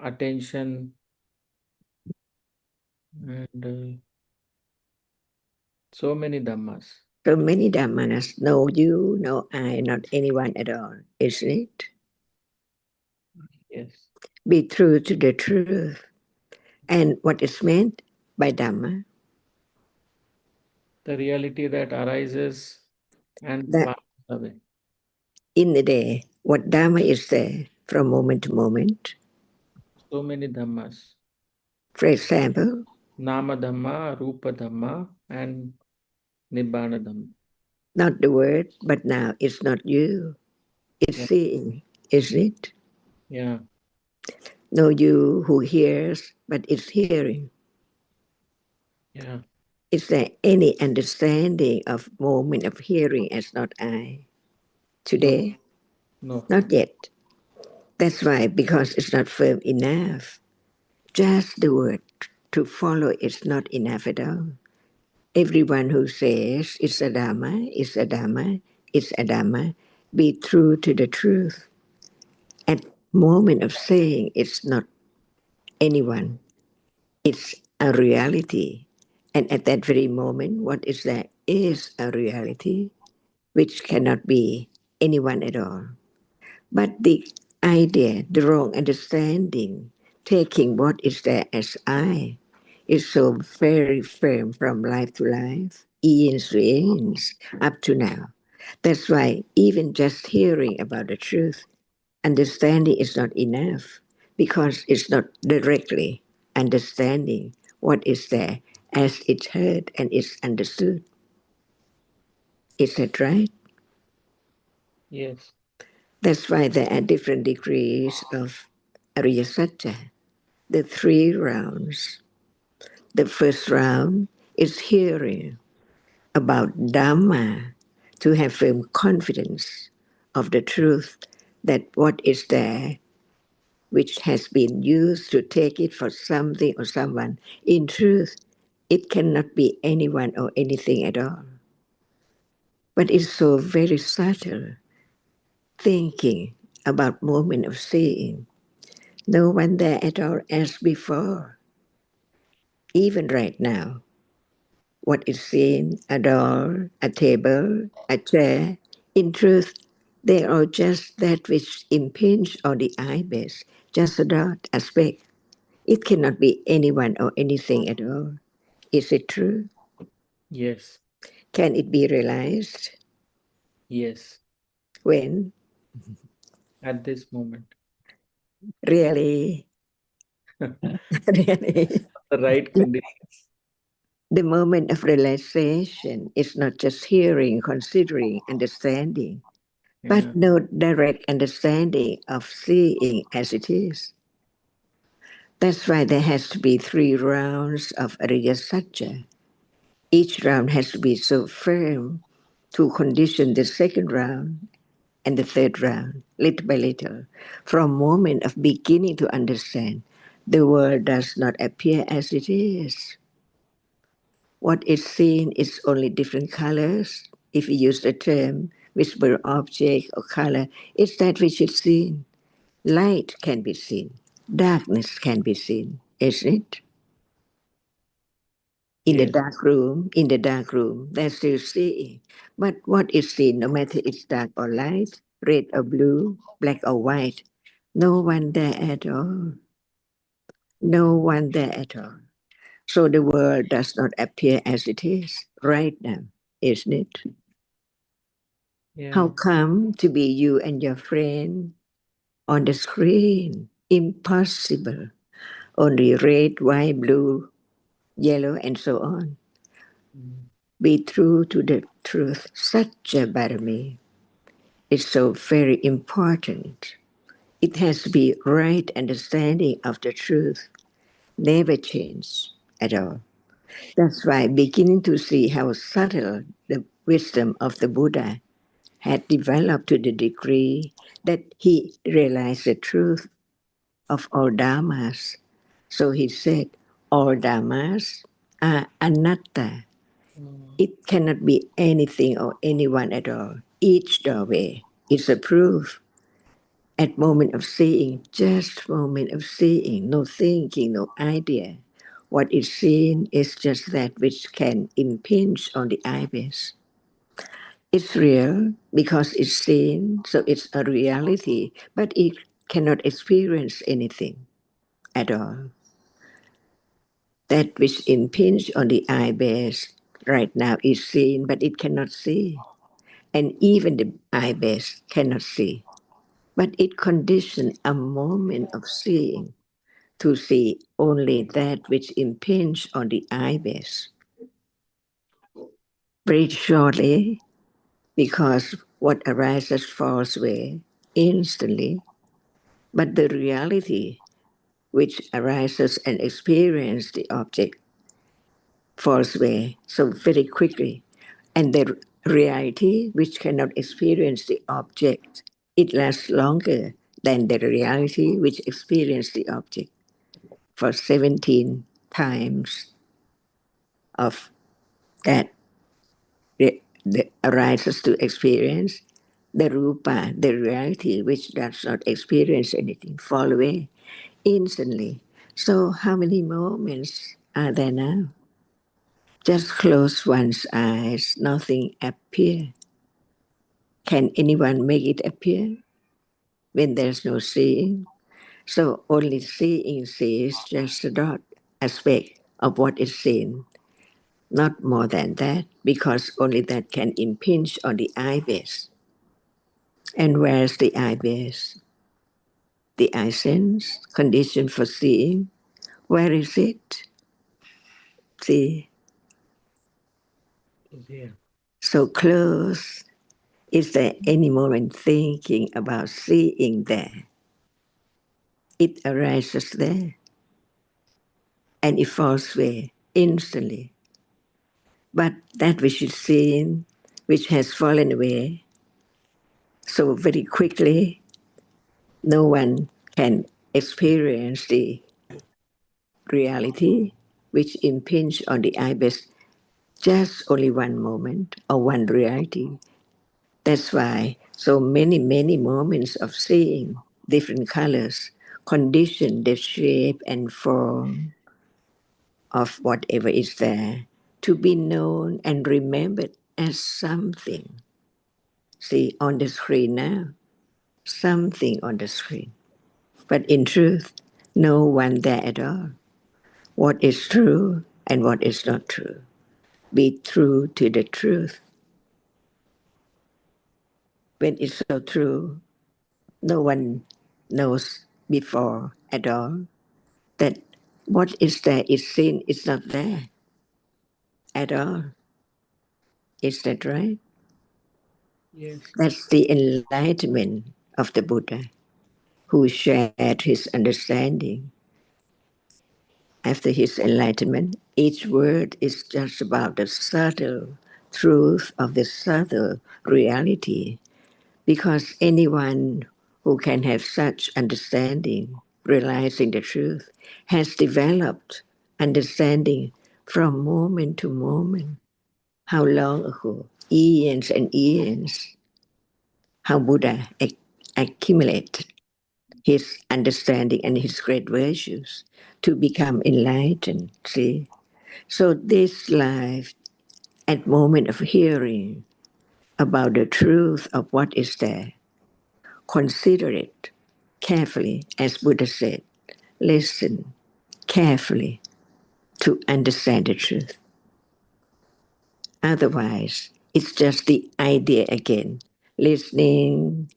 attention, and so many dhammas.
So many Dhammanas, no you, no I, not anyone at all, isn't it?
Yes.
Be true to the truth. And what is meant by Dhamma?
The reality that arises and
That
passes away.
in the day, what Dhamma is there from moment to moment?
So many dhammas.
For example,
Nama dhamma, rupa dhamma, and nibbana dhamma.
not the word, but now it's not you. It's
Yeah.
seeing, isn't it?
Yeah.
No you who hears, but it's hearing.
Yeah.
Is there any understanding of moment of hearing as not I?
No.
Today?
No.
Not yet. That's why, because it's not firm enough. Just the word to follow is not enough at all. Everyone who says it's a Dhamma, it's a Dhamma, it's a Dhamma, be true to the truth. At moment of saying it's not anyone, it's a reality. And at that very moment, what is there is a reality which cannot be anyone at all. But the idea, the wrong understanding, taking what is there as I, is so very firm from life to life, eons to eons, up to now. That's why even just hearing about the truth, understanding is not enough because it's not directly understanding what is there as it's heard and it's understood. Is that right?
Yes.
That's why there are different degrees of Ariya Satya. The 3 rounds. The first round is hearing about Dhamma, to have firm confidence of the truth that what is there, which has been used to take it for something or someone, in truth, it cannot be anyone or anything at all. But it's so very subtle, thinking about moment of seeing. No one there at all as before. Even right now, what is seen, a door, a table, a chair, in truth, they are just that which impinge on the eye base, just a dot, a speck. It cannot be anyone or anything at all. Is it true?
Yes.
Can it be realized?
Yes.
When?
At this moment.
Really? Really?
The right conditions.
The moment of realization is not just hearing, considering, understanding,
Yeah.
but no direct understanding of seeing as it is. That's why there has to be 3 rounds of Ariya Satya. Each round has to be so firm to condition the second round and the third round, little by little. From moment of beginning to understand, the world does not appear as it is. What is seen is only different colors. If you use the term visible object or color, it's that which is seen. Light can be seen. Darkness can be seen, isn't it? In
Yes.
the dark room, there's still seeing. But what is seen, no matter it's dark or light, red or blue, black or white, no one there at all. No one there at all. So the world does not appear as it is right now, isn't it?
Yeah.
How come to be you and your friend on the screen? Impossible. Only red, white, blue, yellow, and so on. Be true to the truth. Satya Bharami is so very important. It has to be right understanding of the truth, never change at all. That's why beginning to see how subtle the wisdom of the Buddha had developed to the degree that he realized the truth of all dhammas. So he said, all dhammas are anatta. It cannot be anything or anyone at all. Each doorway is a proof. At moment of seeing, just moment of seeing, no thinking, no idea. What is seen is just that which can impinge on the ibis. It's real because it's seen, so it's a reality, but it cannot experience anything at all. That which impinge on the ibis right now is seen, but it cannot see. And even the ibis cannot see. But it conditions a moment of seeing to see only that which impinge on the ibis. Very shortly, because what arises falls away instantly, but the reality which arises and experience the object falls away so very quickly. And the reality which cannot experience the object, it lasts longer than the reality which experienced the object for 17 times of that arises to experience. The rupa, the reality which does not experience anything, fall away instantly. So how many moments are there now? Just close one's eyes, nothing appear. Can anyone make it appear when there's no seeing? So only seeing sees just a dot, a speck of what is seen, not more than that, because only that can impinge on the eye base. And where's the eye base? The eye sense, condition for seeing. Where is it? See,
Yeah.
so close. Is there any moment thinking about seeing there? It arises there and it falls away instantly. But that which is seen, which has fallen away so very quickly, no one can experience the reality which impinge on the ibis just only one moment or one reality. That's why so many moments of seeing different colors condition the shape and form of whatever is there to be known and remembered as something. See on the screen now, something on the screen. But in truth, no one there at all. What is true and what is not true. Be true to the truth. When it's so true, no one knows before at all that what is there is seen is not there at all. Is that right?
Yes.
That's the enlightenment of the Buddha, who shared his understanding. After his enlightenment, each word is just about the subtle truth of the subtle reality, because anyone who can have such understanding, realizing the truth, has developed understanding from moment to moment. How long ago? Eons and eons. How Buddha accumulated his understanding and his great virtues to become enlightened. See? So this life, at moment of hearing about the truth of what is there, consider it carefully, as Buddha said. Listen carefully to understand the truth. Otherwise, it's just the idea again, listening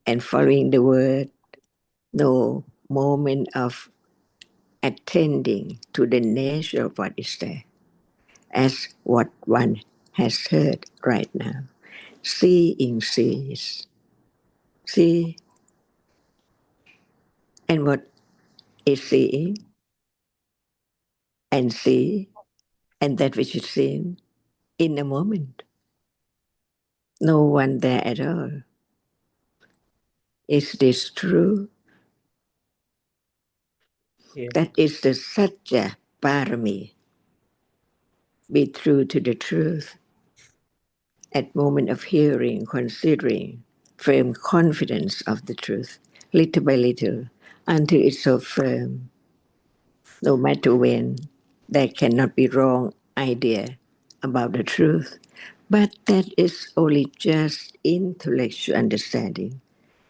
and following the word, no moment of attending to the nature of what is there, as what one has heard right now. Seeing sees. See, and what is seeing and see, and that which is seen in a moment. No one there at all. Is this true?
Yeah.
That is the Satya Parami. Be true to the truth at moment of hearing, considering, firm confidence of the truth, little by little, until it's so firm, no matter when, there cannot be wrong idea about the truth. But that is only just intellectual understanding.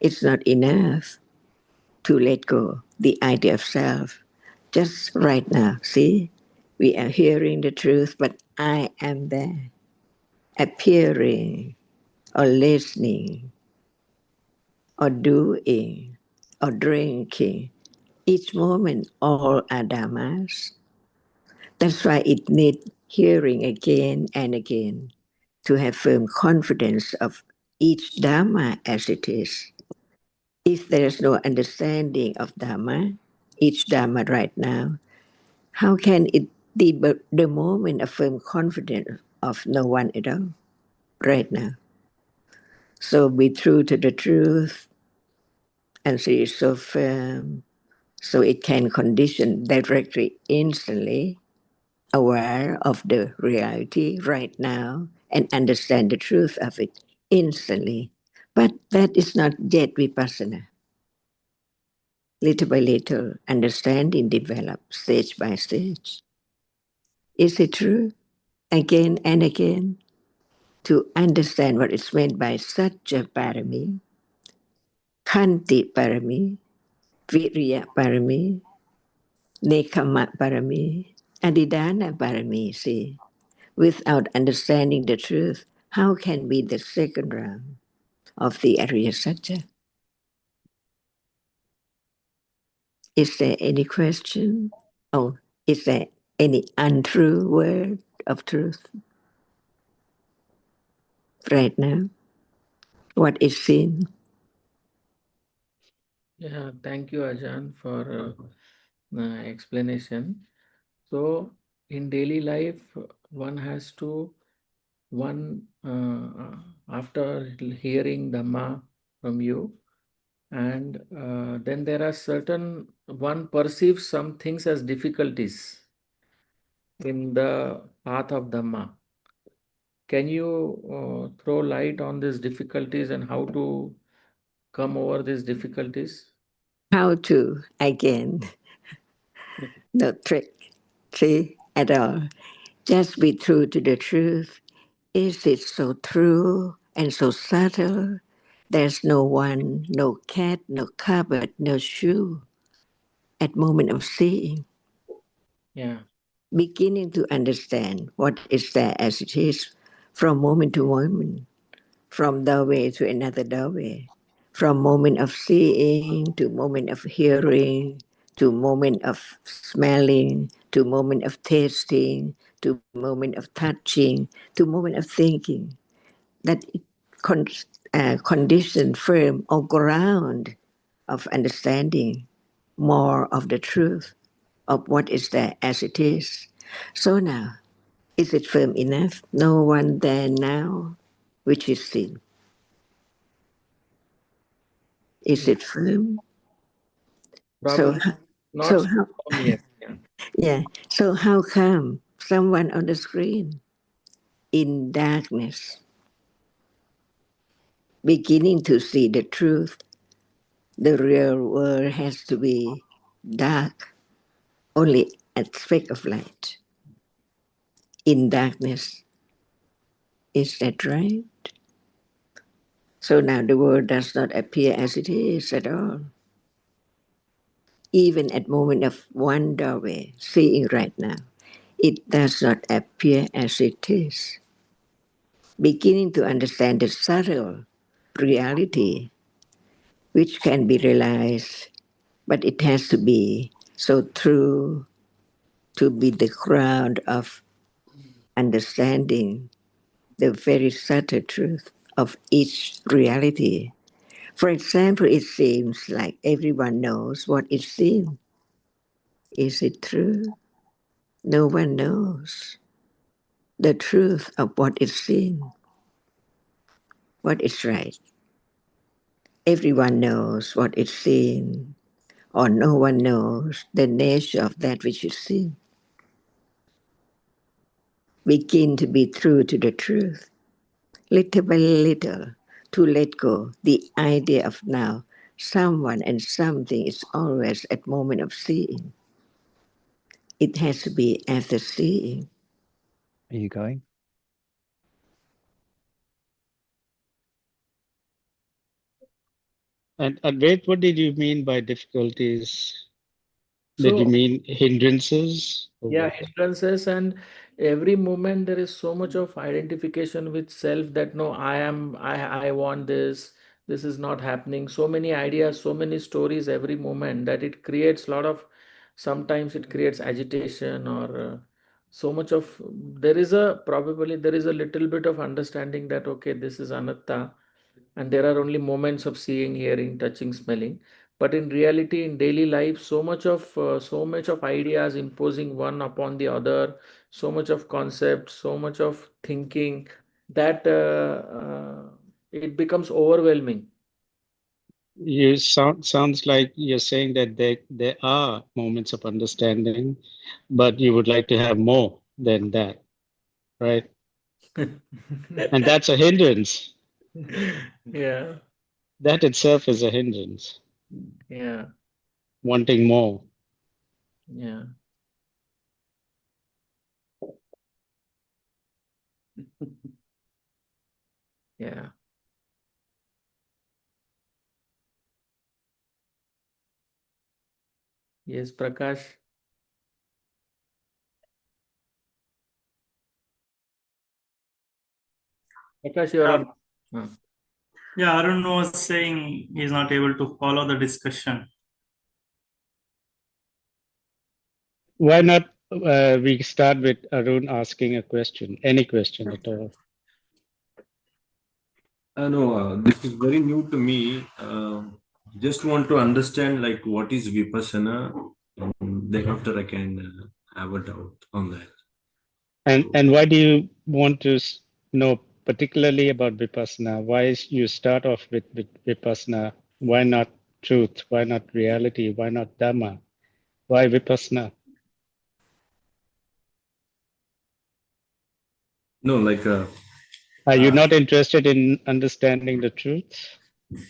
It's not enough to let go the idea of self. Just right now, see, we are hearing the truth, but I am there, appearing or listening or doing or drinking. Each moment, all are dhammas. That's why it needs hearing again and again to have firm confidence of each dhamma as it is. If there is no understanding of dhamma, each dhamma right now, how can it be the moment of firm confidence of no one at all right now? So be true to the truth and see it so firm, so it can condition directly, instantly, aware of the reality right now and understand the truth of it instantly. But that is not yet vipassana. Little by little, understanding develops stage by stage. Is it true? Again and again, to understand what is meant by Satya Parami, Khanti Parami, Virya Parami, Nekama Parami, Adidana Parami, see. Without understanding the truth, how can be the second round of the Arya Satya? Is there any question? Oh, is there any untrue word of truth? right now? What is seen?
Yeah, thank you, Ajan, for explanation. So, in daily life, one has to, after hearing Dhamma from you, and then there are certain, one perceives some things as difficulties in the path of Dhamma. Can you throw light on these difficulties and how to come over these difficulties?
How to, again, no trick, see, at all. Just be true to the truth. Is it so true and so subtle? There's no one, no cat, no cupboard, no shoe. At moment of seeing,
Yeah,
beginning to understand what is there as it is from moment to moment, from doorway to another doorway, from moment of seeing to moment of hearing, to moment of smelling, to moment of tasting, to moment of touching, to moment of thinking. That condition, firm or ground of understanding more of the truth of what is there as it is. So now, is it firm enough? No one there now, which is sin. Is
yeah.
it firm? So,
Probably not
so
so
how,
firm yet. Yeah.
yeah. So how come someone on the screen in darkness, beginning to see the truth, the real world has to be dark, only a speck of light in darkness. Is that right? So now the world does not appear as it is at all. Even at moment of one doorway, seeing right now, it does not appear as it is. Beginning to understand the subtle reality which can be realized, but it has to be so true to be the ground of understanding the very subtle truth of each reality. For example, it seems like everyone knows what is seen. Is it true? No one knows the truth of what is seen, what is right. Everyone knows what is seen, or no one knows the nature of that which is seen. Begin to be true to the truth, little by little, to let go the idea of now. Someone and something is always at moment of seeing. It has to be after seeing.
Are you going?
And Advait, what did you mean by difficulties? Did you
So,
mean hindrances or
yeah,
what?
hindrances, and every moment there is so much of identification with self that no, I want this, this is not happening. So many ideas, so many stories every moment that it creates a lot of, sometimes it creates agitation or so much of, there is a, probably there is a little bit of understanding that, okay, this is anatta, and there are only moments of seeing, hearing, touching, smelling. But in reality, in daily life, so much of ideas imposing one upon the other, so much of concepts, so much of thinking that it becomes overwhelming.
You sounds like you're saying that there are moments of understanding, but you would like to have more than that, right? And that's a hindrance.
Yeah,
That itself is a hindrance,
yeah,
wanting more.
yeah. Yeah. Yes, Prakash. Prakash, you're
Yeah,
on. Huh.
yeah, Arun was saying he's not able to follow the discussion.
Why not we start with Arun asking a question, any question at all?
No, this is very new to me. Just want to understand like what is Vipassana. Then after I can have a doubt on that.
And why do you want to know particularly about Vipassana? Why you start off with Vipassana? Why not truth? Why not reality? Why not Dhamma? Why Vipassana?
No, like
Are you not interested in understanding the truth?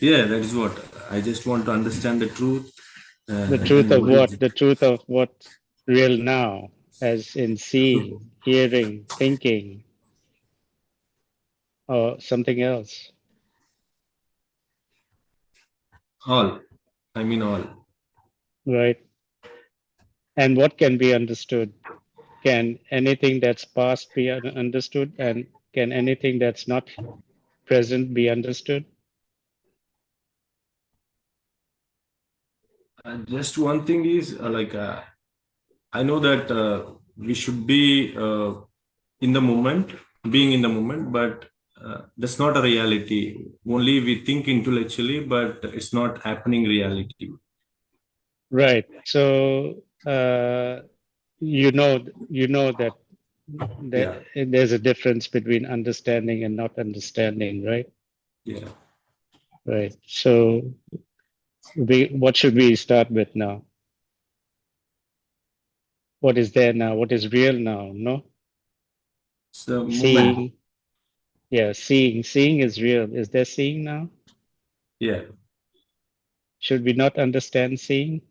yeah, that is what I just want to understand the truth.
The truth
And
of
what is
what?
it?
The truth of what real now, as in seeing, hearing, thinking, or something else,
All. I mean all.
right? And what can be understood? Can anything that's past be understood? And can anything that's not present be understood?
Just one thing is like I know that we should be in the moment, being in the moment, but that's not a reality. Only we think intellectually, but it's not happening reality.
Right. So you know that
Yeah,
there's a difference between understanding and not understanding, right?
yeah.
Right. So what should we start with now? What is there now? What is real now? No?
It's the moment.
Seeing. Yeah, seeing is real. Is there seeing now?
Yeah,
Should we not understand seeing?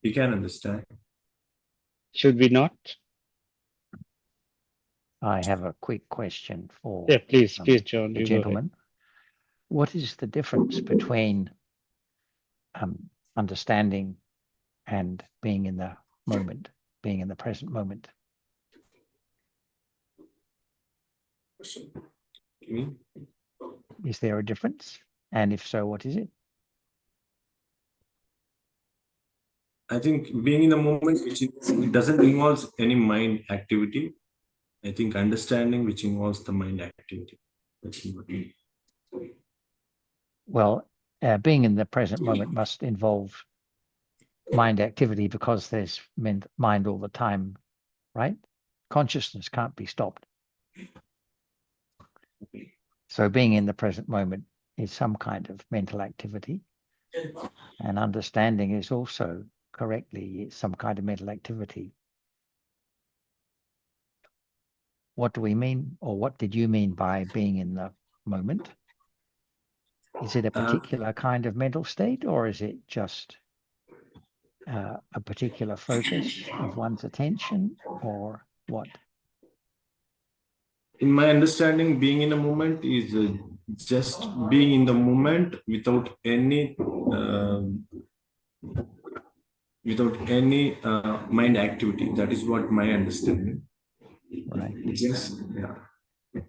you can understand.
Should we not?
I have a quick question
Yeah,
for
please, John,
the
you go ahead.
gentleman. What is the difference between understanding and being in the moment, being in the present moment?
You mean?
Is there a difference? And if so, what is it?
I think being in the moment, it doesn't involve any mind activity. I think understanding, which involves the mind activity. That's what I mean.
Well, being in the present moment must involve mind activity because there's mind all the time, right? Consciousness can't be stopped. So being in the present moment is some kind of mental activity, and understanding is also correctly some kind of mental activity. What do we mean, or what did you mean by being in the moment? Is it a particular kind of mental state, or is it just a particular focus of one's attention, or what?
In my understanding, being in a moment is just being in the moment without any mind activity. That is what my understanding.
Right.
Just yeah.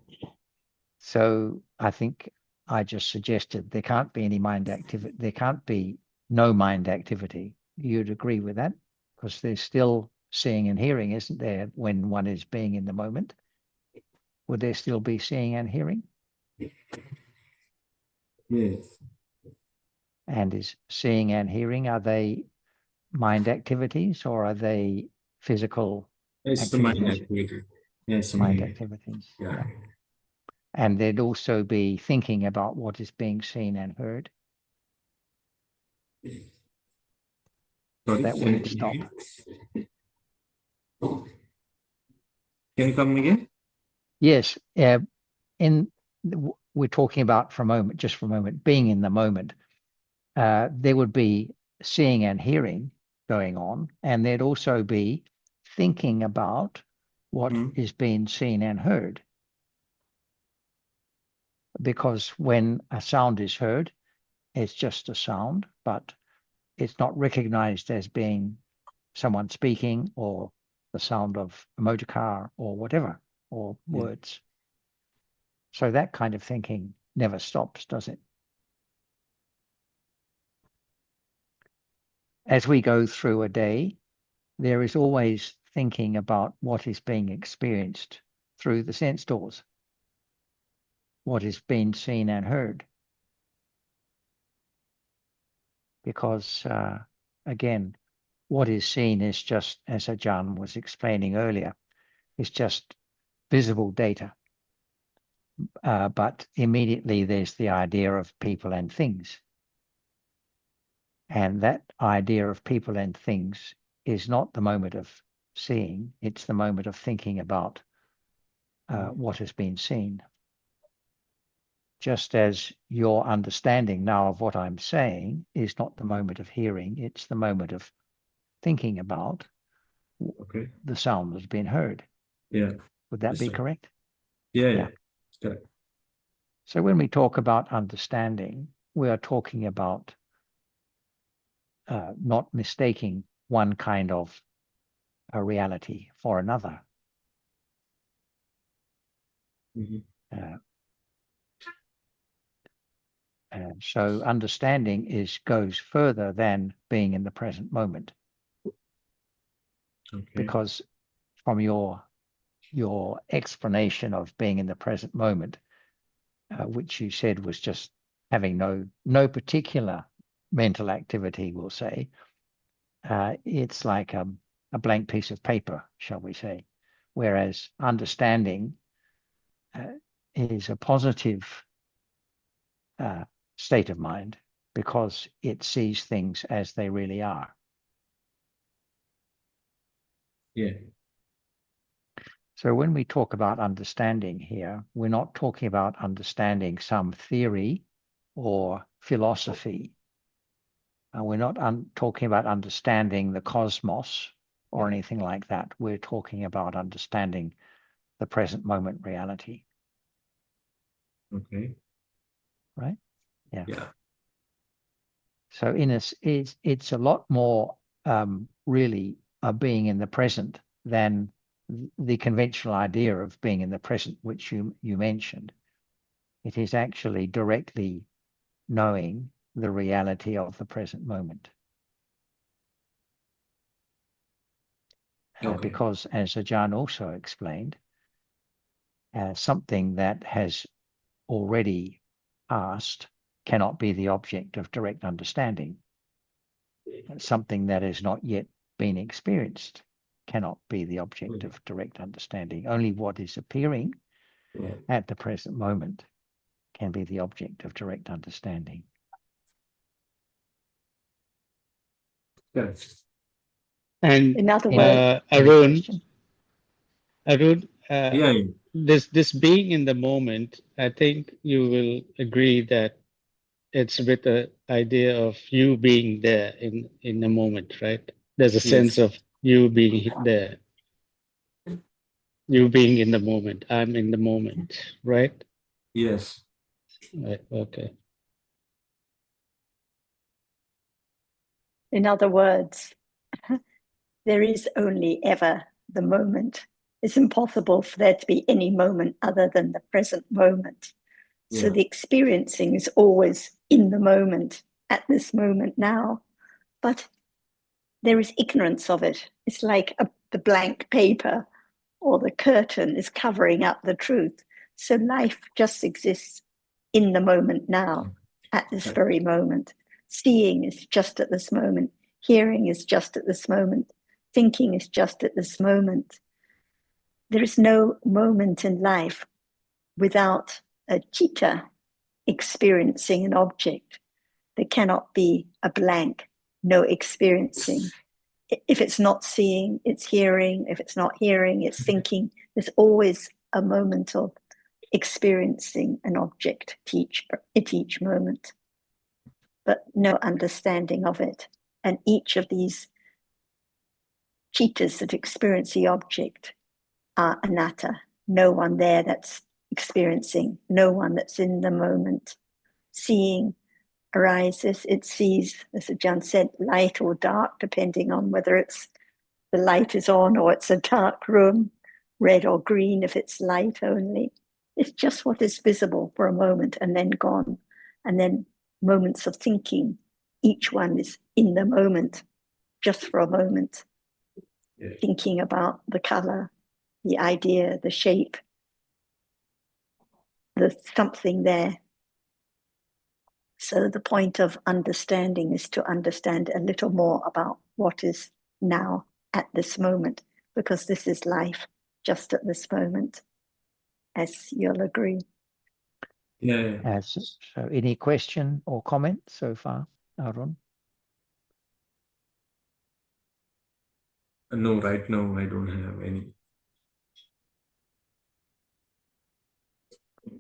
So I think I just suggested there can't be any mind activity. There can't be no mind activity. You'd agree with that? Because there's still seeing and hearing, isn't there, when one is being in the moment? Would there still be seeing and hearing?
Yes.
And is seeing and hearing, are they mind activities or are they physical
It's the mind
activities?
activity. Yes,
Mind
mind.
activities.
Yeah.
And there'd also be thinking about what is being seen and heard.
Sorry,
That wouldn't stop.
Can you come again?
Yes. We're talking about for a moment, just for a moment, being in the moment. There would be seeing and hearing going on, and there'd also be thinking about what is being seen and heard. Because when a sound is heard, it's just a sound, but it's not recognized as being someone speaking or the sound of a motor car or whatever, or words. So that kind of thinking never stops, does it? As we go through a day, there is always thinking about what is being experienced through the sense doors, what is being seen and heard. Because, again, what is seen is just, as Ajahn was explaining earlier, is just visible data. But immediately there's the idea of people and things. And that idea of people and things is not the moment of seeing, it's the moment of thinking about what has been seen. Just as your understanding now of what I'm saying is not the moment of hearing, it's the moment of thinking about the sound that's been heard.
Yeah.
Would that be correct?
Yeah. Correct.
So when we talk about understanding, we are talking about not mistaking one kind of a reality for another. So understanding goes further than being in the present moment. Because from your explanation of being in the present moment, which you said was just having no particular mental activity, we'll say, it's like a blank piece of paper, shall we say, whereas understanding is a positive state of mind because it sees things as they really are.
Yeah.
So when we talk about understanding here, we're not talking about understanding some theory or philosophy. We're not talking about understanding the cosmos or anything like that. We're talking about understanding the present moment reality.
Okay.
Right? Yeah.
Yeah.
So it's a lot more really being in the present than the conventional idea of being in the present, which you mentioned. It is actually directly knowing the reality of the present moment. Because, as Ajahn also explained, something that has already passed cannot be the object of direct understanding. Something that has not yet been experienced cannot be the object of direct understanding. Only what is appearing at the present moment can be the object of direct understanding.
Yes.
And
In other words,
Arun,
Yeah.
this being in the moment, I think you will agree that it's with the idea of you being there in the moment, right? There's a sense of you being there, you being in the moment. I'm in the moment, right?
Yes.
Right. Okay.
in other words, there is only ever the moment. It's impossible for there to be any moment other than the present moment. So the experiencing is always in the moment, at this moment now. But there is ignorance of it. It's like the blank paper or the curtain is covering up the truth. So life just exists in the moment now, at this very moment. Seeing is just at this moment. Hearing is just at this moment. Thinking is just at this moment. There is no moment in life without a citta experiencing an object. There cannot be a blank, no experiencing. If it's not seeing, it's hearing. If it's not hearing, it's thinking. There's always a moment of experiencing an object at each moment, but no understanding of it. And each of these cittas that experience the object are anatta. No one there that's experiencing, no one that's in the moment. Seeing arises, it sees, as Ajahn said, light or dark, depending on whether it's the light is on or it's a dark room, red or green if it's light only. It's just what is visible for a moment and then gone. And then moments of thinking, each one is in the moment, just for a moment, thinking about the color, the idea, the shape, there's something there. So the point of understanding is to understand a little more about what is now at this moment, because this is life just at this moment, as you'll agree.
Yeah.
So any question or comment so far, Arun?
No, right now I don't have any.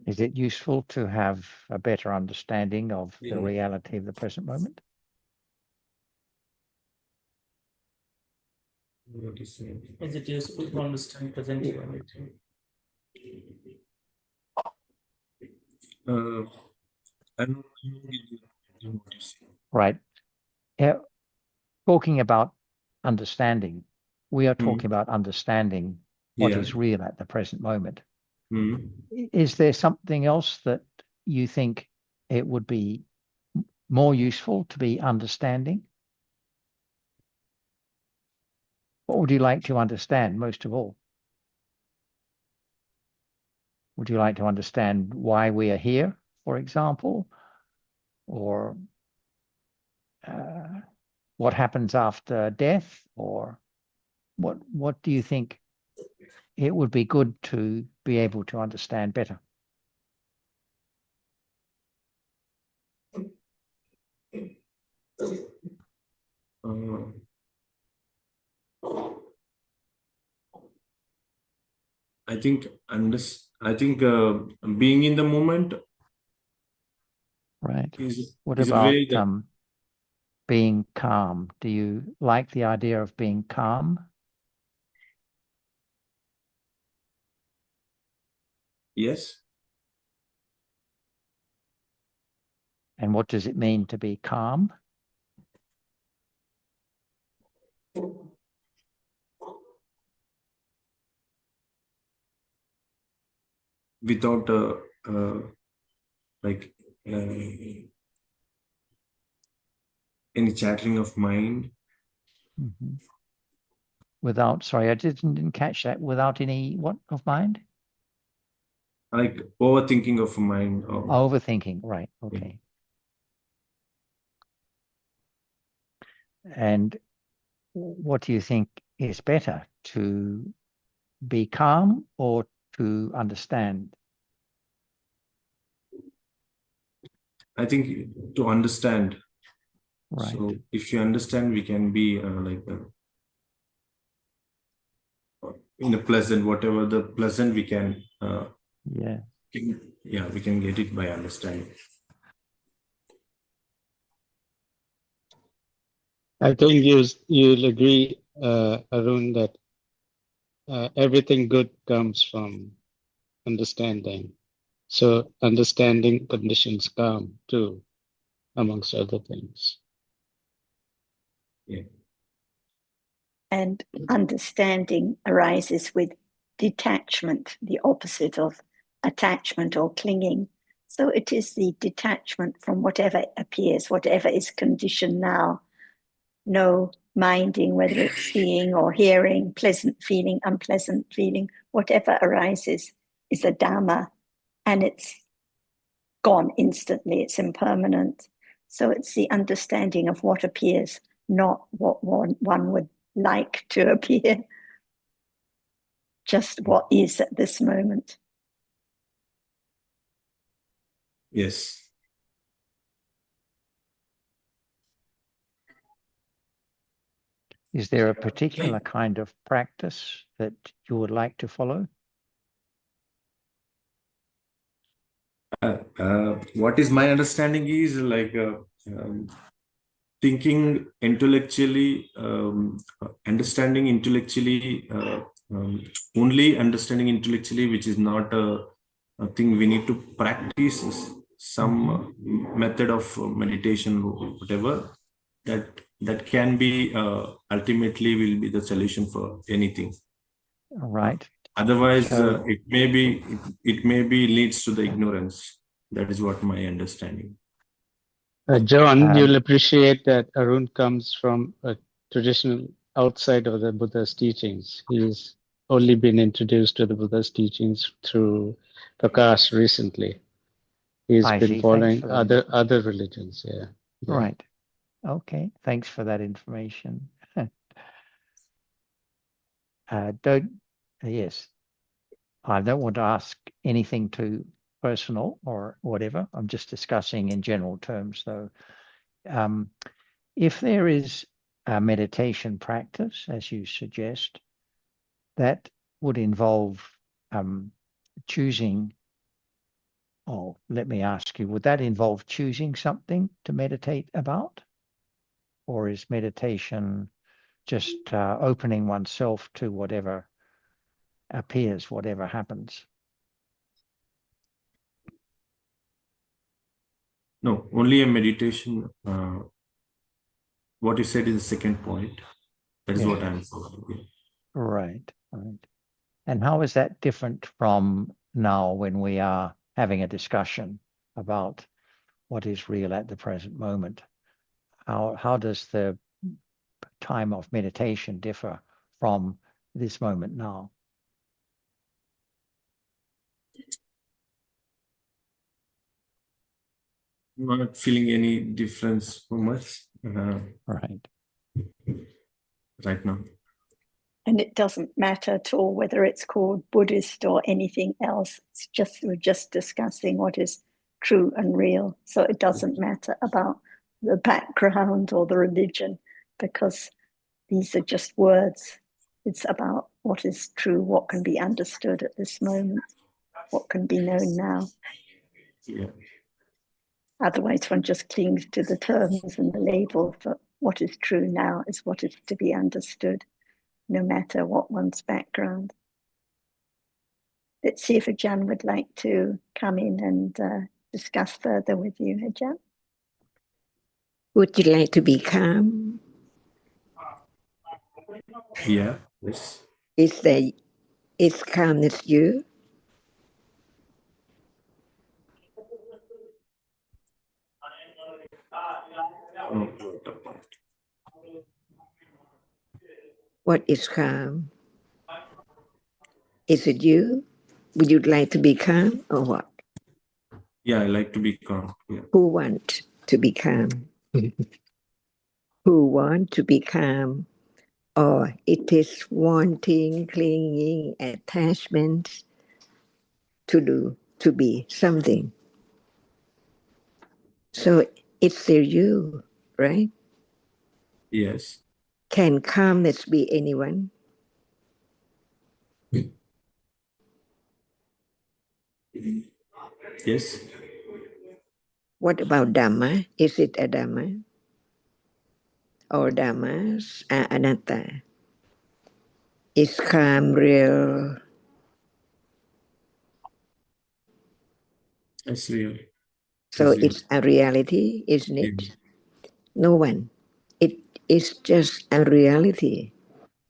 Is it useful to have a better understanding of the
Yeah.
reality of the present moment?
What is it?
Is it useful to understand present reality?
I don't know what you say.
Right. Talking about understanding, we are talking about understanding what is real at the present moment. Is there something else that you think it would be more useful to be understanding? What would you like to understand most of all? Would you like to understand why we are here, for example, or what happens after death, or what do you think it would be good to be able to understand better?
I think being in the moment.
Right. What
is a
about
way that,
being calm? Do you like the idea of being calm?
yes.
And what does it mean to be calm?
Without like any chattering of mind.
Mm-hmm. Without, sorry, I didn't catch that. Without any what of mind?
Like overthinking of mind. Or,
Overthinking, right? Okay. And what do you think is better, to be calm or to understand?
I think to understand.
Right.
So if you understand, we can be in a pleasant, whatever the pleasant we can.
Yeah.
We can get it by understanding.
I think you'll agree, Arun, that everything good comes from understanding. So understanding conditions calm too, amongst other things.
Yeah.
And understanding arises with detachment, the opposite of attachment or clinging. So it is the detachment from whatever appears, whatever is conditioned now. No minding whether it's seeing or hearing, pleasant feeling, unpleasant feeling, whatever arises is a Dhamma, and it's gone instantly, it's impermanent. So it's the understanding of what appears, not what one would like to appear, just what is at this moment.
Yes.
Is there a particular kind of practice that you would like to follow?
What is my understanding is like thinking intellectually, understanding intellectually, only understanding intellectually, which is not a thing we need to practice some method of meditation, whatever that can be ultimately will be the solution for anything.
Right.
Otherwise,
So,
it may be leads to the ignorance. That is what my understanding.
John, you'll appreciate that Arun comes from a traditional outside of the Buddha's teachings. He's only been introduced to the Buddha's teachings through Prakash recently. He's
I
been
see. Thanks
following
for that.
other religions. Yeah.
Right. Okay. Thanks for that information. Yes, I don't want to ask anything too personal or whatever. I'm just discussing in general terms, though. If there is a meditation practice, as you suggest, that would involve choosing. Oh, let me ask you, would that involve choosing something to meditate about? Or is meditation just opening oneself to whatever appears, whatever happens?
No, only a meditation. What you said is the second point. That is what I'm following.
Right, right. And how is that different from now when we are having a discussion about what is real at the present moment? How does the time of meditation differ from this moment now?
Not feeling any difference so much
Right.
right now.
And it doesn't matter at all whether it's called Buddhist or anything else. It's just, we're just discussing what is true and real. So it doesn't matter about the background or the religion, because these are just words. It's about what is true, what can be understood at this moment, what can be known now.
Yeah.
Otherwise, one just clings to the terms and the labels, but what is true now is what is to be understood, no matter what one's background. Let's see if Ajahn would like to come in and discuss further with you, Ajahn.
Would you like to be calm?
Yeah. Yes.
Is calmness you? What is calm? Is it you? Would you like to be calm or what?
Yeah, I like to be calm. Yeah.
Who want to be calm? Who want to be calm? Or it is wanting, clinging, attachment to be something. So it's still you, right?
Yes.
Can calmness be anyone?
Yes.
What about Dhamma? Is it a Dhamma? Or Dhammas are anatta? Is calm real?
It's real.
So
It's real.
it's a reality, isn't it?
Yeah.
No one. It is just a reality.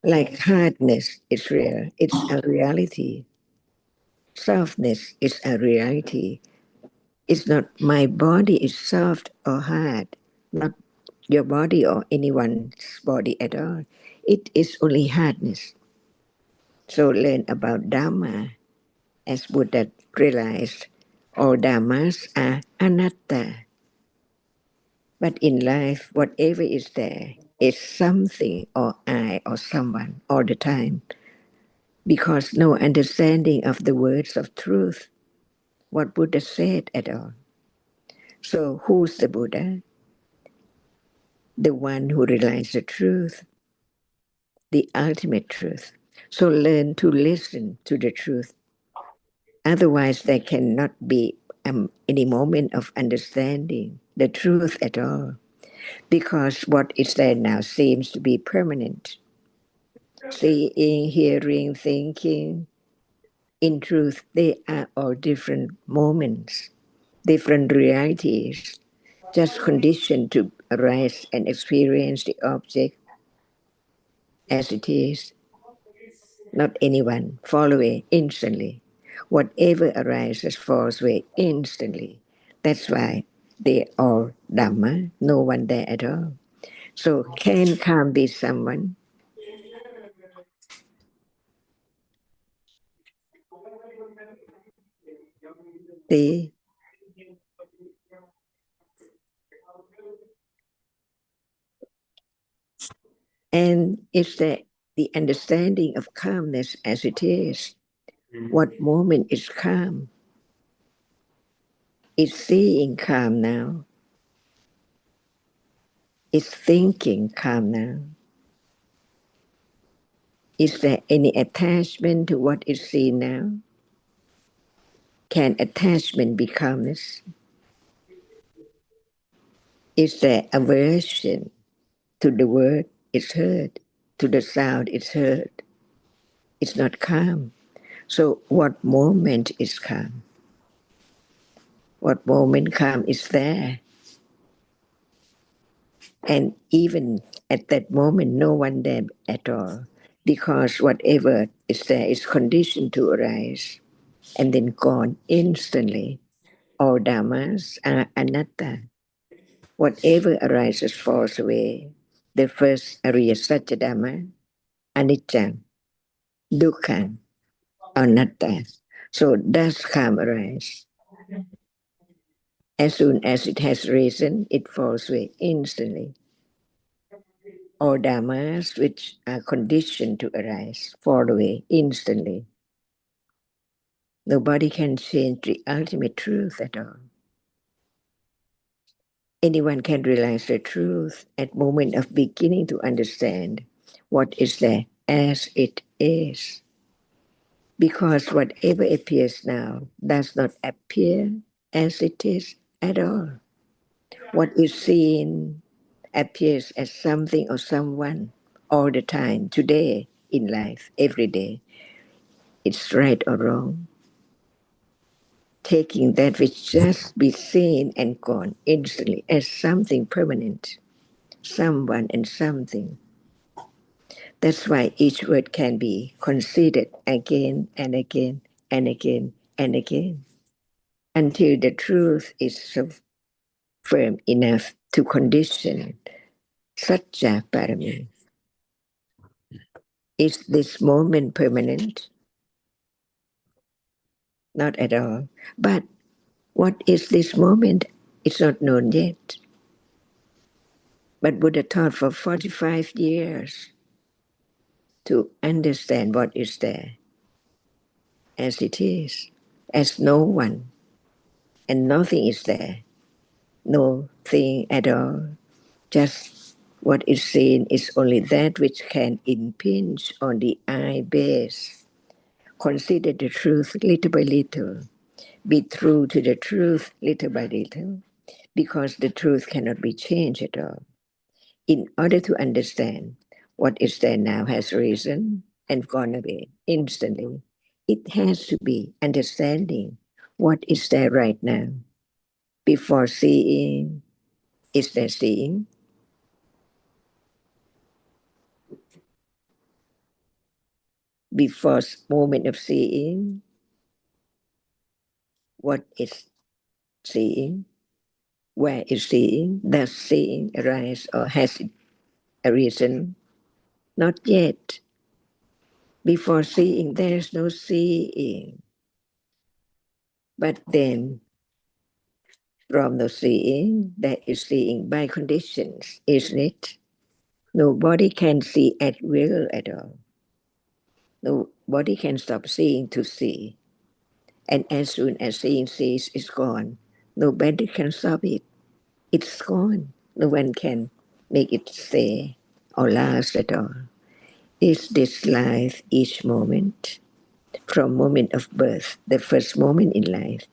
Like hardness is real. It's a reality. Softness is a reality. It's not my body is soft or hard, not your body or anyone's body at all. It is only hardness. So learn about Dhamma, as Buddha realized, all Dhammas are anatta. But in life, whatever is there is something or I or someone all the time, because no understanding of the words of truth, what Buddha said at all. So who's the Buddha? The one who realized the truth, the ultimate truth. So learn to listen to the truth. Otherwise, there cannot be any moment of understanding the truth at all, because what is there now seems to be permanent. Seeing, hearing, thinking, in truth, they are all different moments, different realities, just conditioned to arise and experience the object as it is. Not anyone fall away instantly. Whatever arises falls away instantly. That's why they are Dhamma, no one there at all. So can calm be someone? See? And it's the understanding of calmness as it is. What moment is calm? Is seeing calm now? Is thinking calm now? Is there any attachment to what is seen now? Can attachment be calmness? Is there aversion to the word is heard, to the sound is heard? It's not calm. So what moment is calm? What moment calm is there? And even at that moment, no one there at all, because whatever is there is conditioned to arise and then gone instantly. All dhammas are anatta. Whatever arises falls away. The first Ariya Satya Dhamma, anicca, dukkha, anatta. So does calm arise? As soon as it has risen, it falls away instantly. All dhammas which are conditioned to arise fall away instantly. Nobody can change the ultimate truth at all. Anyone can realize the truth at moment of beginning to understand what is there as it is. Because whatever appears now does not appear as it is at all. What is seen appears as something or someone all the time, today, in life, every day. It's right or wrong. Taking that which just be seen and gone instantly as something permanent, someone and something. That's why each word can be considered again and again and again and again until the truth is so firm enough to condition Satya Parami. Is this moment permanent? Not at all. But what is this moment? It's not known yet. But Buddha taught for 45 years to understand what is there as it is, as no one and nothing is there, no thing at all. Just what is seen is only that which can impinge on the eye base. Consider the truth little by little. Be true to the truth little by little, because the truth cannot be changed at all. In order to understand what is there now has risen and gone away instantly, it has to be understanding what is there right now. Before seeing, is there seeing? Before moment of seeing, what is seeing? Where is seeing? Does seeing arise or has it arisen? Not yet. Before seeing, there is no seeing. But then, from the seeing, there is seeing by conditions, isn't it? Nobody can see at will at all. Nobody can stop seeing to see. And as soon as seeing ceases, it's gone. Nobody can stop it. It's gone. No one can make it stay or last at all. Is this life each moment? From moment of birth, the first moment in life.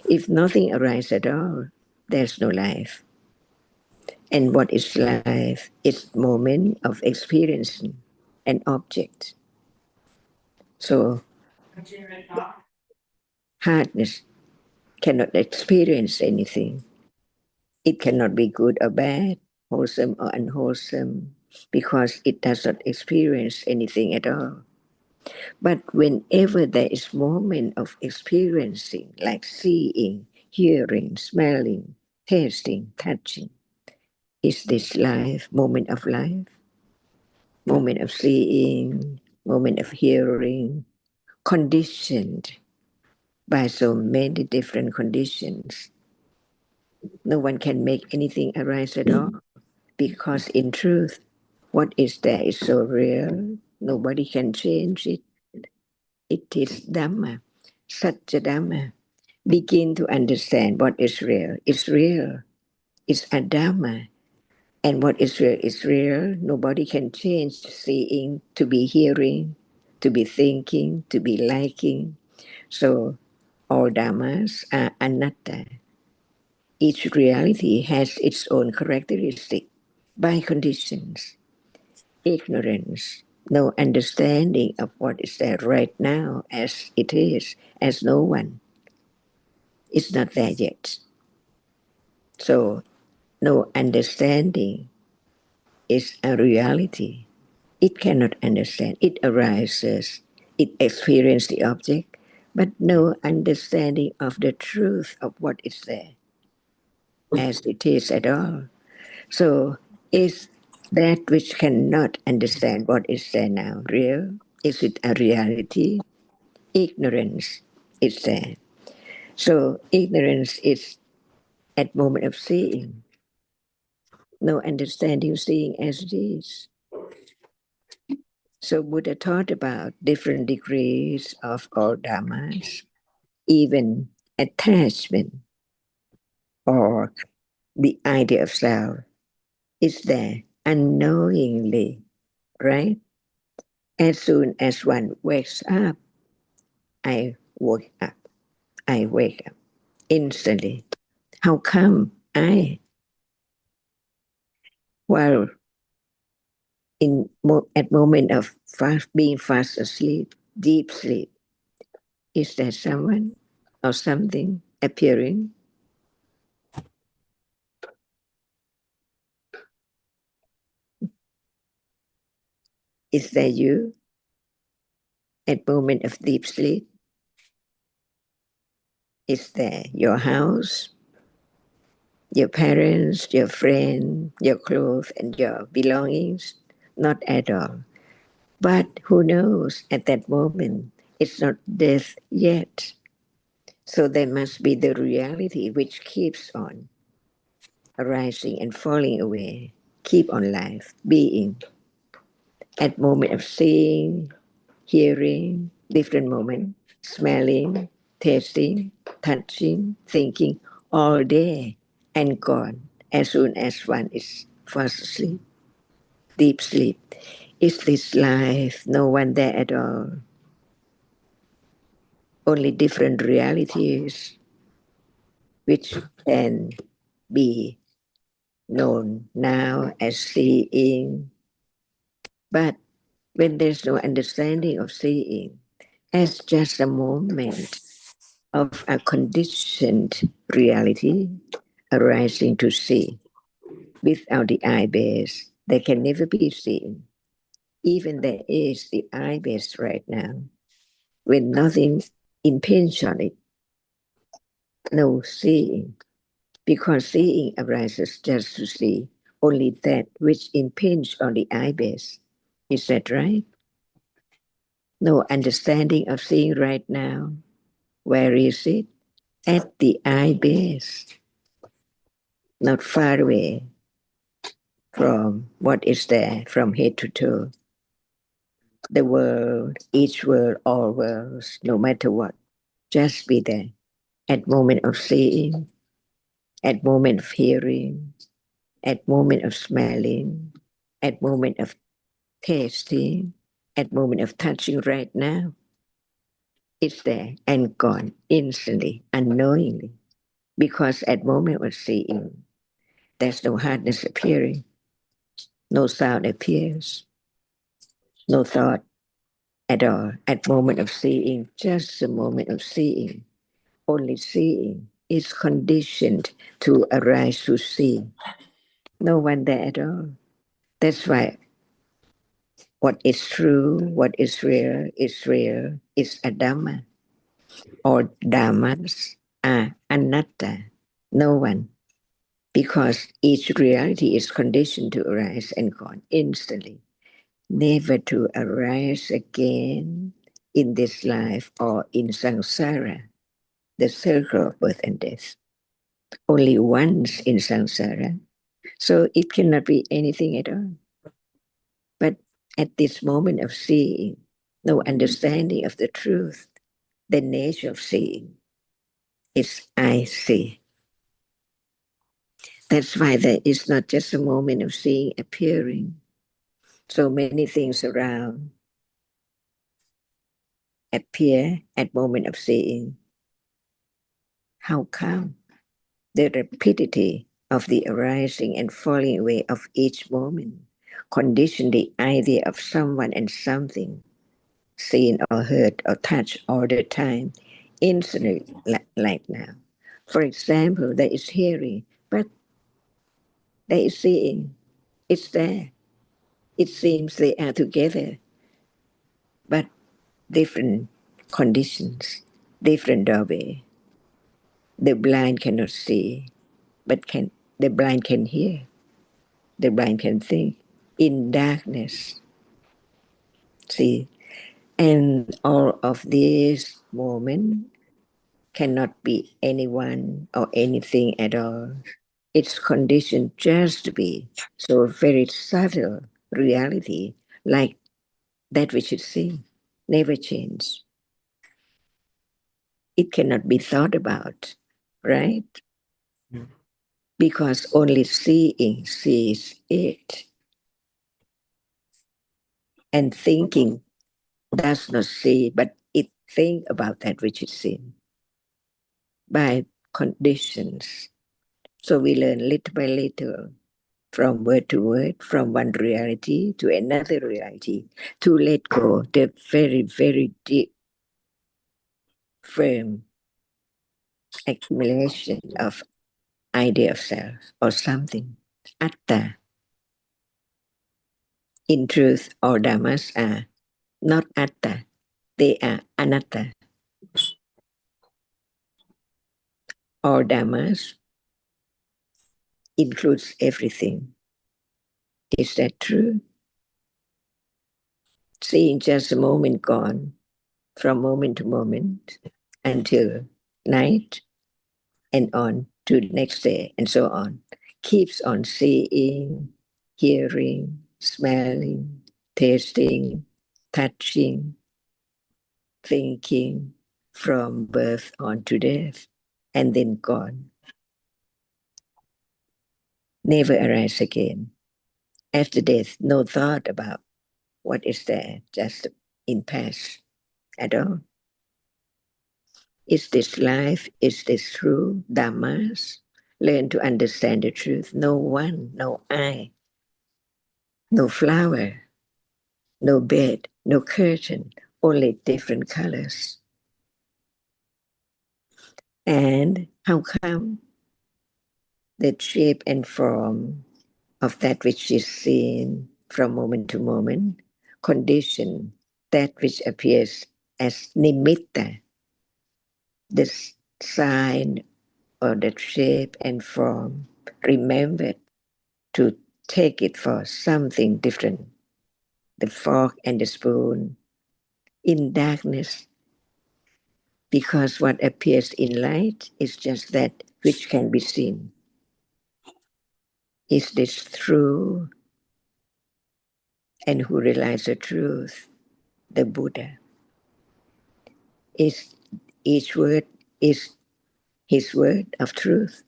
If nothing arises at all, there's no life. And what is life? It's moment of experiencing an object. So hardness cannot experience anything. It cannot be good or bad, wholesome or unwholesome, because it does not experience anything at all. But whenever there is moment of experiencing, like seeing, hearing, smelling, tasting, touching, is this life, moment of life? Moment of seeing, moment of hearing, conditioned by so many different conditions. No one can make anything arise at all, because in truth, what is there is so real, nobody can change it. It is Dhamma, such a Dhamma. Begin to understand what is real. It's real. It's a Dhamma. And what is real is real. Nobody can change seeing to be hearing, to be thinking, to be liking. So all Dhammas are anatta. Each reality has its own characteristic by conditions. Ignorance, no understanding of what is there right now as it is, as no one. It's not there yet. So no understanding is a reality. It cannot understand. It arises, it experiences the object, but no understanding of the truth of what is there as it is at all. So is that which cannot understand what is there now real? Is it a reality? Ignorance is there. So ignorance is at moment of seeing, no understanding of seeing as it is. So Buddha taught about different degrees of all dhammas, even attachment or the idea of self is there unknowingly, right? As soon as one wakes up, I woke up. I wake up instantly. How come I, while at moment of being fast asleep, deep sleep, is there someone or something appearing? Is there you at moment of deep sleep? Is there your house, your parents, your friend, your clothes, and your belongings? Not at all. But who knows at that moment, it's not death yet. So there must be the reality which keeps on arising and falling away, keep on life, being. At moment of seeing, hearing, different moment, smelling, tasting, touching, thinking, all day and gone as soon as one is fast asleep, deep sleep. Is this life? No one there at all. Only different realities which can be known now as seeing. But when there's no understanding of seeing, as just a moment of a conditioned reality arising to see, without the eye base, they can never be seen. Even there is the eye base right now, when nothing impinges on it, no seeing, because seeing arises just to see only that which impinges on the eye base. Is that right? No understanding of seeing right now. Where is it? At the eye base, not far away from what is there from head to toe. The world, each world, all worlds, no matter what, just be there. At moment of seeing, at moment of hearing, at moment of smelling, at moment of tasting, at moment of touching right now. It's there and gone instantly, unknowingly. Because at moment of seeing, there's no hardness appearing, no sound appears, no thought at all. At moment of seeing, just a moment of seeing, only seeing is conditioned to arise to see. No one there at all. That's why what is true, what is real, is a Dhamma. Or Dhammas are anatta, no one. Because each reality is conditioned to arise and gone instantly, never to arise again in this life or in samsara. the circle of birth and death, only once in samsara. So it cannot be anything at all. But at this moment of seeing, no understanding of the truth, the nature of seeing is I see. That's why there is not just a moment of seeing appearing. So many things around appear at moment of seeing. How come? The rapidity of the arising and falling away of each moment condition the idea of someone and something seen or heard or touched all the time, instantly like now. For example, there is hearing, but there is seeing. It's there. It seems they are together, but different conditions, different doorway. The blind cannot see, but the blind can hear. The blind can think in darkness. See, and all of these moments cannot be anyone or anything at all. It's conditioned just to be. So very subtle reality, like that which is seen, never change. It cannot be thought about, right?
Yeah.
Because only seeing sees it. And thinking does not see, but it think about that which is seen by conditions. So we learn little by little, from word to word, from one reality to another reality, to let go the very, very deep, firm accumulation of idea of self or something. Atta. In truth, all dhammas are not atta, they are anatta. All dhammas includes everything. Is that true? Seeing just a moment gone, from moment to moment until night and on to the next day and so on. Keeps on seeing, hearing, smelling, tasting, touching, thinking from birth on to death and then gone. Never arise again. After death, no thought about what is there, just in past at all. Is this life? Is this true? Dhammas? Learn to understand the truth. No one, no I, no flower, no bed, no curtain, only different colors. And how come the shape and form of that which is seen from moment to moment condition that which appears as nimitta, the sign or the shape and form, remembered to take it for something different. The fork and the spoon in darkness, because what appears in light is just that which can be seen. Is this true? And who realizes the truth? The Buddha. Is each word is his word of truth.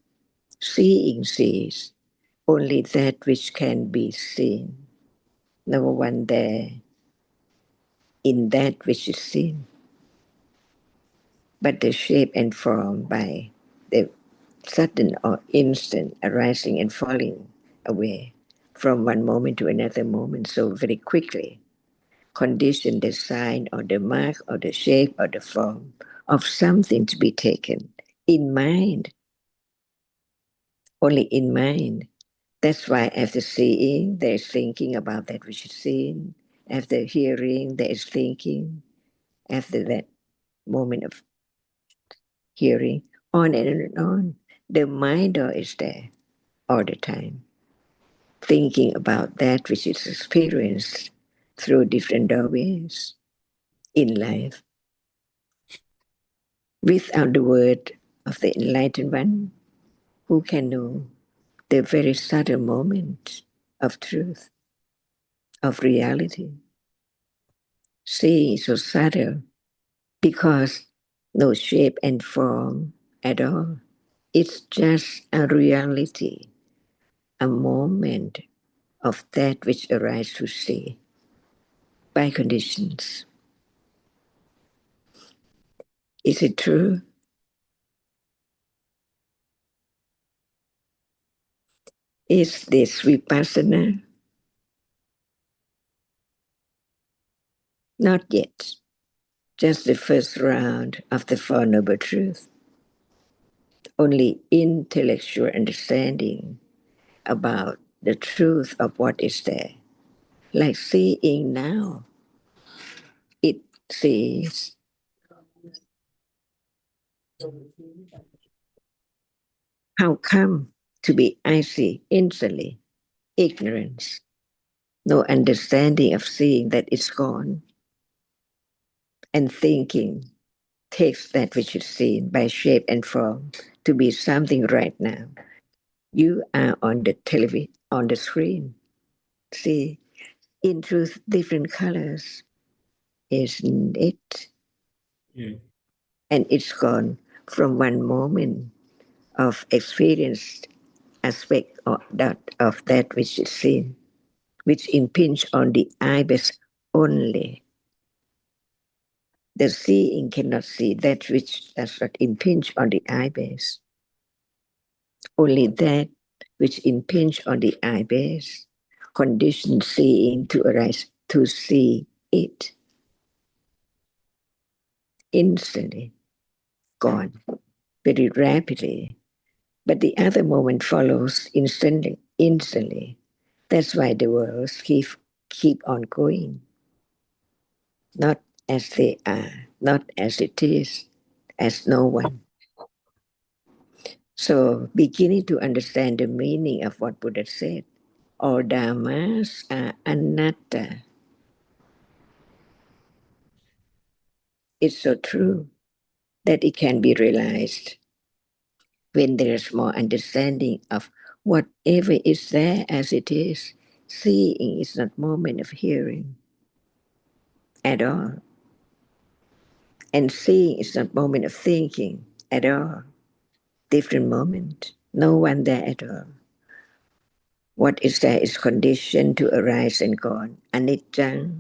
Seeing sees only that which can be seen. No one there in that which is seen, but the shape and form by the sudden or instant arising and falling away from one moment to another moment so very quickly, condition the sign or the mark or the shape or the form of something to be taken in mind, only in mind. That's why after seeing, there is thinking about that which is seen. After hearing, there is thinking. After that moment of hearing, on and on. The mind is there all the time, thinking about that which is experienced through different doorways in life. Without the word of the enlightened one, who can know the very subtle moment of truth, of reality? Seeing is so subtle because no shape and form at all. It's just a reality, a moment of that which arises to see by conditions. Is it true? Is this vipassana? Not yet. Just the first round of the Four Noble Truths. Only intellectual understanding about the truth of what is there. Like seeing now, it sees how come to be icy instantly, ignorance, no understanding of seeing that it's gone, and thinking takes that which is seen by shape and form to be something right now. You are on the television, on the screen. See, in truth, different colors, isn't it?
Yeah.
And it's gone from one moment of experienced aspect of that which is seen, which impinge on the ibis only. The seeing cannot see that which does not impinge on the ibis. Only that which impinge on the ibis condition seeing to arise to see it instantly, gone very rapidly. But the other moment follows instantly. Instantly. That's why the worlds keep on going, not as they are, not as it is, as no one. So beginning to understand the meaning of what Buddha said, all dhammas are anatta. It's so true that it can be realized when there is more understanding of whatever is there as it is. Seeing is not moment of hearing at all. And seeing is not moment of thinking at all. Different moment. No one there at all. What is there is conditioned to arise and gone. Anicca,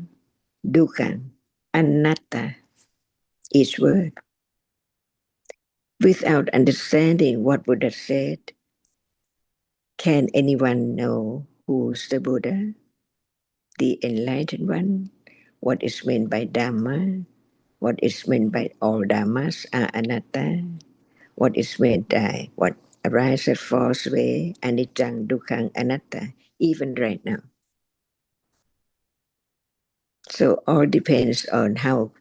dukkha, anatta, each word. Without understanding what Buddha said, can anyone know who's the Buddha, the enlightened one? What is meant by Dhamma? What is meant by all Dhammas are anatta? What is meant by what arises false way, anicca, dukkha, anatta, even right now. So all depends on how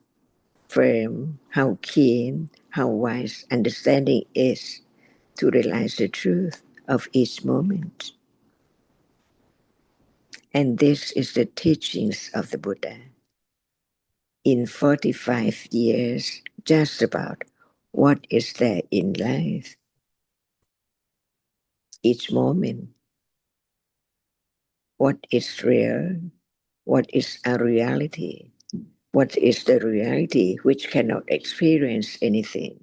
firm, how keen, how wise understanding is to realize the truth of each moment. And this is the teachings of the Buddha. In 45 years, just about what is there in life, each moment, what is real, what is a reality, what is the reality which cannot experience anything,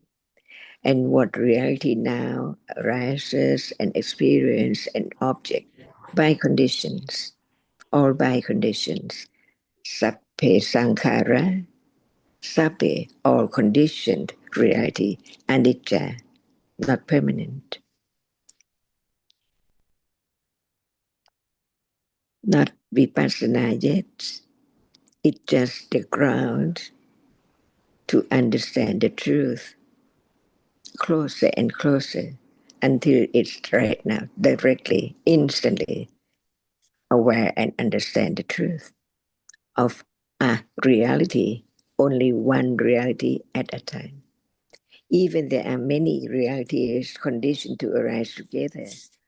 and what reality now arises and experience an object by conditions, all by conditions. Sappe sankhara, sappe, all conditioned reality, anicca, not permanent, not vipassana yet. It's just the ground to understand the truth closer and closer until it's right now, directly, instantly aware and understand the truth of a reality, only one reality at a time. Even there are many realities conditioned to arise together,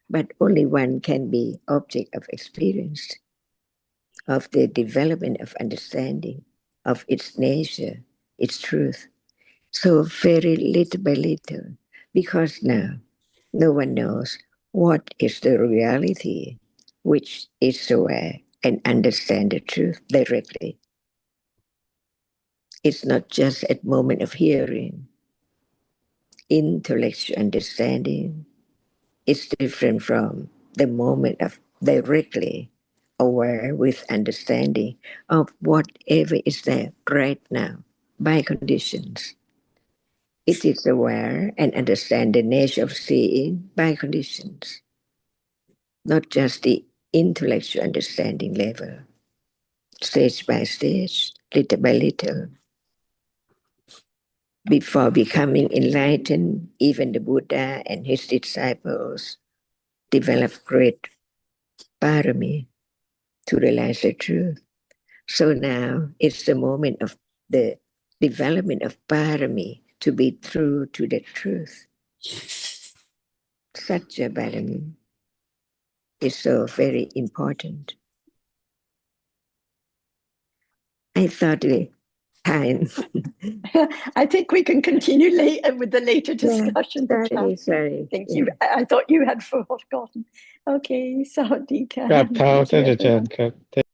but only one can be object of experience, of the development of understanding, of its nature, its truth. So very little by little, because now no one knows what is the reality, which is aware and understand the truth directly. It's not just at moment of hearing, intellectual understanding. It's different from the moment of directly aware with understanding of whatever is there right now by conditions. It is aware and understand the nature of seeing by conditions, not just the intellectual understanding level, stage by stage, little by little. Before becoming enlightened, even the Buddha and his disciples developed great parami to realize the truth. So now it's the moment of the development of parami to be true to the truth. Such a parami is so very important. I thought the time.
I think we can continue later with the later discussion.
Sorry.
Thank you. I thought you had forgotten. Okay, so Dita.
ครับเท้าท่านอาจารย์ครับ